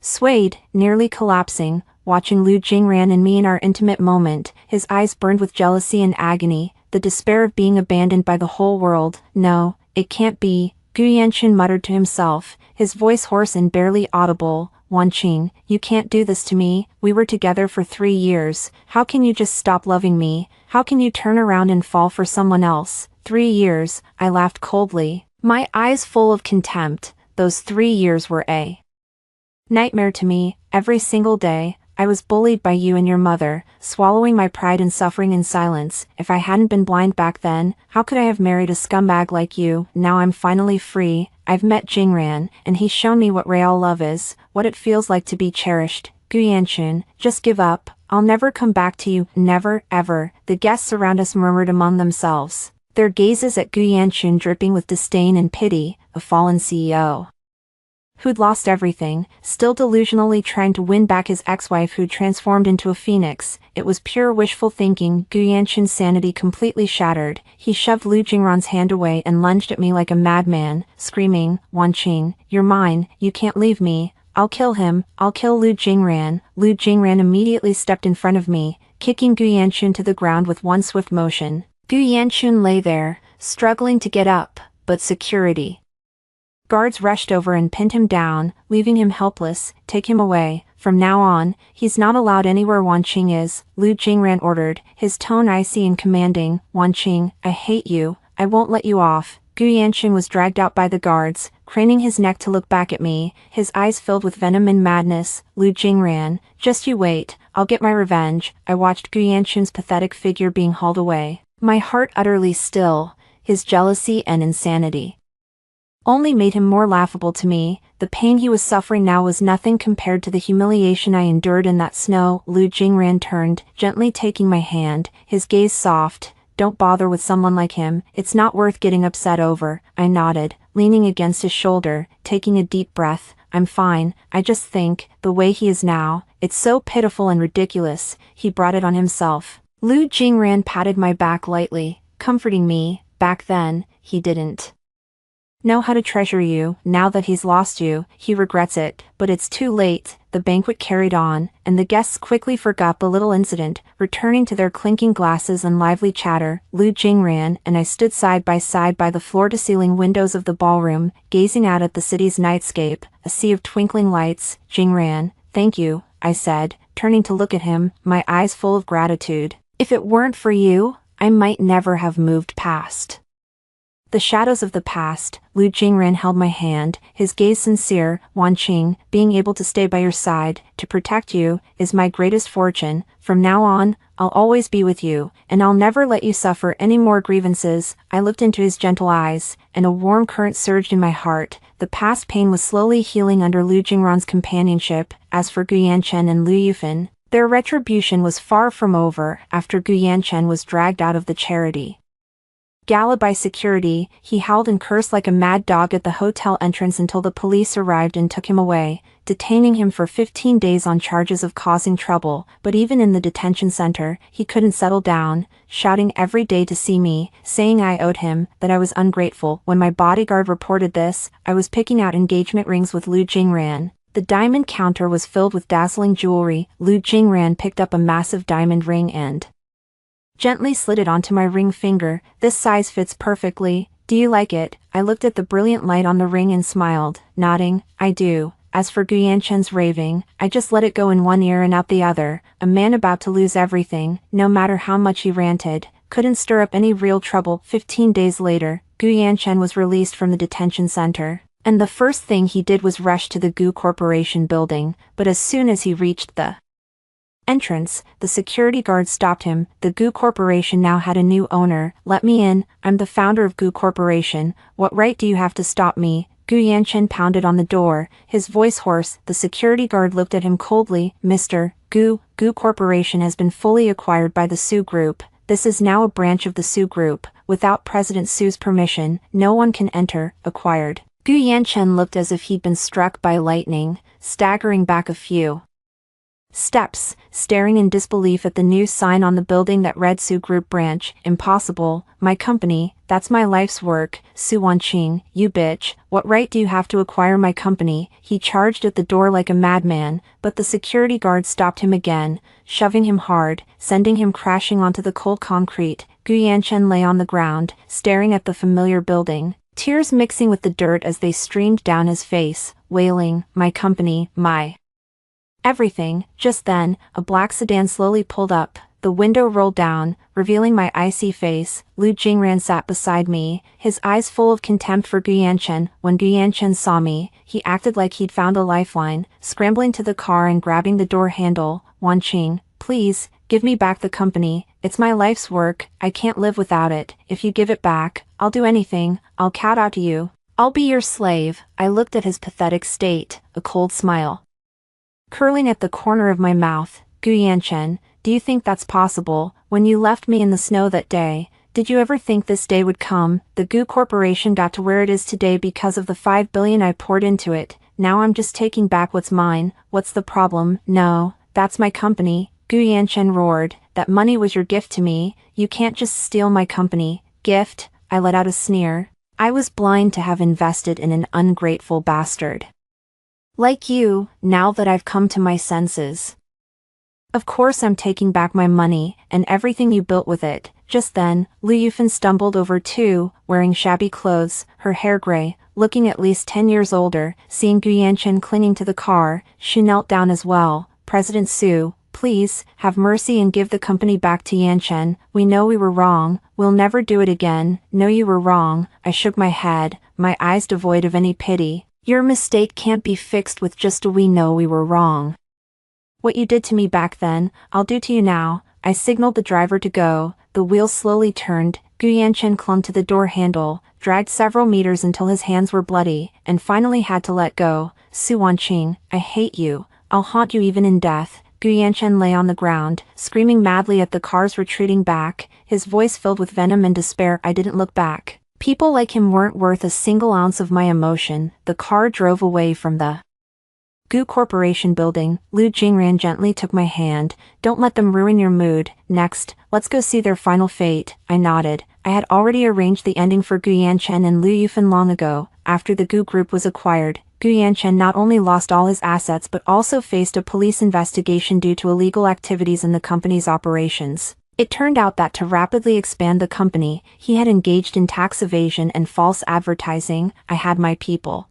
swayed, nearly collapsing, watching Lu Jingran and me in our intimate moment. His eyes burned with jealousy and agony, the despair of being abandoned by the whole world. No, it can't be, Gu Yanchun muttered to himself, his voice hoarse and barely audible. Wanqing, you can't do this to me, we were together for 3 years, how can you just stop loving me, how can you turn around and fall for someone else? 3 years, I laughed coldly, my eyes full of contempt. Those 3 years were a nightmare to me. Every single day, I was bullied by you and your mother, swallowing my pride and suffering in silence. If I hadn't been blind back then, how could I have married a scumbag like you? Now I'm finally free, I've met Jingran, and he's shown me what real love is, what it feels like to be cherished. Gu Yanchun, just give up, I'll never come back to you, never, ever. The guests around us murmured among themselves, their gazes at Gu Yanchun dripping with disdain and pity, a fallen CEO who'd lost everything, still delusionally trying to win back his ex-wife who'd transformed into a phoenix. It was pure wishful thinking. Gu Yanchun's sanity completely shattered. He shoved Lu Jingran's hand away and lunged at me like a madman, screaming, Wanqing, you're mine, you can't leave me, I'll kill him, I'll kill Lu Jingran. Lu Jingran immediately stepped in front of me, kicking Gu Yanchun to the ground with one swift motion. Gu Yanchun lay there, struggling to get up, but security guards rushed over and pinned him down, leaving him helpless. Take him away. From now on, he's not allowed anywhere Wanqing is, Lu Jingran ordered, his tone icy and commanding. Wanqing, I hate you, I won't let you off. Gu Yanchun was dragged out by the guards, craning his neck to look back at me, his eyes filled with venom and madness. Lu Jingran, just you wait, I'll get my revenge. I watched Gu Yanchun's pathetic figure being hauled away, my heart utterly still. His jealousy and insanity only made him more laughable to me. The pain he was suffering now was nothing compared to the humiliation I endured in that snow. Lu Jingran turned, gently taking my hand, his gaze soft. Don't bother with someone like him, it's not worth getting upset over. I nodded, leaning against his shoulder, taking a deep breath. I'm fine, I just think, the way he is now, it's so pitiful and ridiculous. He brought it on himself. Lu Jingran patted my back lightly, comforting me. Back then, he didn't know how to treasure you. Now that he's lost you, he regrets it, but it's too late. The banquet carried on, and the guests quickly forgot the little incident, returning to their clinking glasses and lively chatter. Lu Jingran and I stood side by the floor-to-ceiling windows of the ballroom, gazing out at the city's nightscape, a sea of twinkling lights. Jingran, thank you, I said, turning to look at him, my eyes full of gratitude. If it weren't for you, I might never have moved past the shadows of the past. Lu Jingran held my hand, his gaze sincere. Wanqing, being able to stay by your side, to protect you, is my greatest fortune. From now on, I'll always be with you, and I'll never let you suffer any more grievances. I looked into his gentle eyes, and a warm current surged in my heart. The past pain was slowly healing under Lu Jingran's companionship. As for Gu Yanchun and Lu Yufan, their retribution was far from over. After Gu Yanchun was dragged out of the charity gala by security, he howled and cursed like a mad dog at the hotel entrance until the police arrived and took him away, detaining him for 15 days on charges of causing trouble. But even in the detention center, he couldn't settle down, shouting every day to see me, saying I owed him, that I was ungrateful. When my bodyguard reported this, I was picking out engagement rings with Lu Jingran. The diamond counter was filled with dazzling jewelry. Lu Jingran picked up a massive diamond ring and gently slid it onto my ring finger. This size fits perfectly. Do you like it? I looked at the brilliant light on the ring and smiled, nodding. I do. As for Gu Yanchun's raving, I just let it go in one ear and out the other. A man about to lose everything, no matter how much he ranted, couldn't stir up any real trouble. 15 days later, Gu Yanchun was released from the detention center, and the first thing he did was rush to the Gu Corporation building. But as soon as he reached the entrance, the security guard stopped him. The Gu Corporation now had a new owner. Let me in, I'm the founder of Gu Corporation. What right do you have to stop me? Gu Yanchen pounded on the door, his voice hoarse. The security guard looked at him coldly. Mr. Gu Corporation has been fully acquired by the Su Group. This is now a branch of the Su Group. Without President Su's permission, no one can enter. Acquired. Gu Yanchen looked as if he'd been struck by lightning, staggering back a few steps, staring in disbelief at the new sign on the building that read Su Group Branch. Impossible, my company, that's my life's work. Su Wanqing, you bitch, what right do you have to acquire my company? He charged at the door like a madman, but the security guard stopped him again, shoving him hard, sending him crashing onto the cold concrete. Gu Yanchen lay on the ground, staring at the familiar building, tears mixing with the dirt as they streamed down his face, wailing, my company, my everything. Just then, a black sedan slowly pulled up, the window rolled down, revealing my icy face. Lu Jingran sat beside me, his eyes full of contempt for Gu Yanchen. When Gu Yanchen saw me, he acted like he'd found a lifeline, scrambling to the car and grabbing the door handle. Wanqing, please, give me back the company, it's my life's work, I can't live without it. If you give it back, I'll do anything, I'll kowtow to you. I'll be your slave. I looked at his pathetic state, a cold smile curling at the corner of my mouth. Gu Yanchen, do you think that's possible? When you left me in the snow that day, did you ever think this day would come? The Gu Corporation got to where it is today because of the 5 billion I poured into it. Now I'm just taking back what's mine. What's the problem? No, that's my company. Gu Yanchen roared. That money was your gift to me. You can't just steal my company. Gift? I let out a sneer. I was blind to have invested in an ungrateful bastard like you, now that I've come to my senses. Of course I'm taking back my money, and everything you built with it. Just then, Lu Yufan stumbled over too, wearing shabby clothes, her hair gray, looking at least 10 years older. Seeing Gu Yanchen clinging to the car, she knelt down as well. President Su, please, have mercy and give the company back to Yanchen. We know we were wrong, we'll never do it again. No, you were wrong. I shook my head, my eyes devoid of any pity. Your mistake can't be fixed with just a we know we were wrong. What you did to me back then, I'll do to you now. I signaled the driver to go. The wheels slowly turned. Gu Yanchen clung to the door handle, dragged several meters until his hands were bloody, and finally had to let go. Su Wanqing, I hate you. I'll haunt you even in death. Gu Yanchen lay on the ground, screaming madly at the cars retreating back, his voice filled with venom and despair. I didn't look back. People like him weren't worth a single ounce of my emotion. The car drove away from the Gu Corporation building. Lu Jingran gently took my hand. Don't let them ruin your mood. Next, let's go see their final fate. I nodded. I had already arranged the ending for Gu Yanchen and Lu Yufan long ago. After the Gu Group was acquired, Gu Yanchen not only lost all his assets but also faced a police investigation due to illegal activities in the company's operations. It turned out that to rapidly expand the company, he had engaged in tax evasion and false advertising. I had my people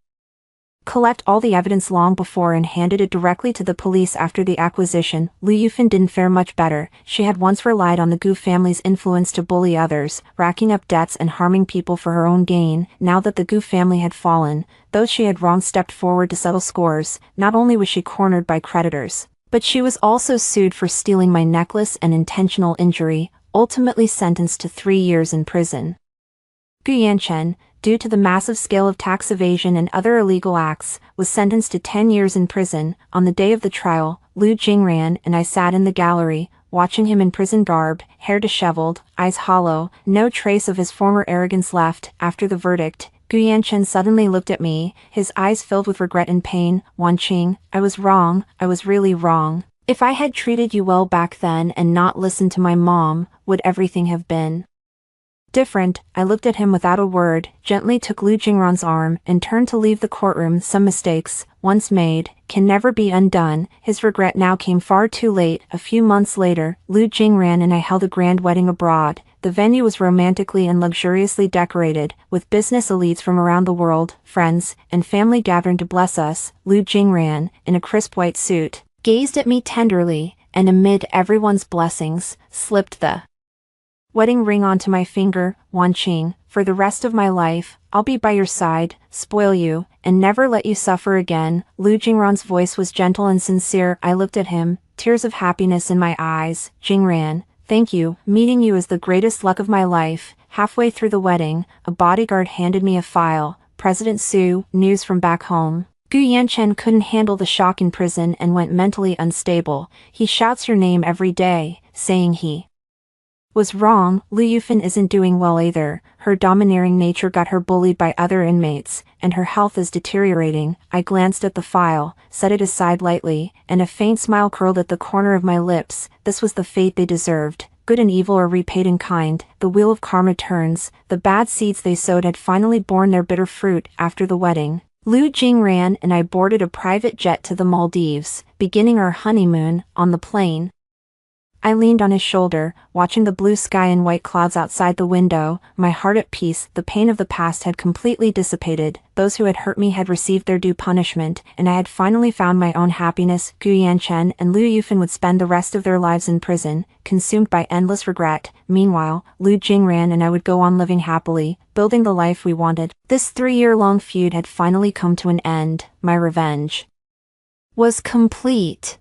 collect all the evidence long before and handed it directly to the police after the acquisition. Lu Yufan didn't fare much better. She had once relied on the Gu family's influence to bully others, racking up debts and harming people for her own gain. Now that the Gu family had fallen, those she had wronged stepped forward to settle scores. Not only was she cornered by creditors, but she was also sued for stealing my necklace and intentional injury, ultimately sentenced to 3 years in prison. Gu Yanchen, due to the massive scale of tax evasion and other illegal acts, was sentenced to 10 years in prison. On the day of the trial, Lu Jingran and I sat in the gallery, watching him in prison garb, hair disheveled, eyes hollow, no trace of his former arrogance left. After the verdict, Gu Yanchen suddenly looked at me, his eyes filled with regret and pain. Wanqing, I was wrong, I was really wrong. If I had treated you well back then and not listened to my mom, would everything have been different? I looked at him without a word, gently took Lu Jingran's arm, and turned to leave the courtroom. Some mistakes, once made, can never be undone. His regret now came far too late. A few months later, Lu Jingran and I held a grand wedding abroad. The venue was romantically and luxuriously decorated, with business elites from around the world, friends, and family gathering to bless us. Lu Jingran, in a crisp white suit, gazed at me tenderly, and amid everyone's blessings, slipped the wedding ring onto my finger. Wanqing, for the rest of my life, I'll be by your side, spoil you, and never let you suffer again. Lu Jingran's voice was gentle and sincere. I looked at him, tears of happiness in my eyes. Jingran, thank you. Meeting you is the greatest luck of my life. Halfway through the wedding, a bodyguard handed me a file. President Su, news from back home. Gu Yanchen couldn't handle the shock in prison and went mentally unstable. He shouts your name every day, saying he was wrong. Liu Yufan isn't doing well either. Her domineering nature got her bullied by other inmates, and her health is deteriorating. I glanced at the file, set it aside lightly, and a faint smile curled at the corner of my lips. This was the fate they deserved. Good and evil are repaid in kind. The wheel of karma turns. The bad seeds they sowed had finally borne their bitter fruit. After the wedding, Liu Jingran and I boarded a private jet to the Maldives, beginning our honeymoon. On the plane, I leaned on his shoulder, watching the blue sky and white clouds outside the window, my heart at peace. The pain of the past had completely dissipated. Those who had hurt me had received their due punishment, and I had finally found my own happiness. Gu Yanchen and Liu Yufan would spend the rest of their lives in prison, consumed by endless regret. Meanwhile, Liu Jingran and I would go on living happily, building the life we wanted. This 3-year-long feud had finally come to an end. My revenge was complete.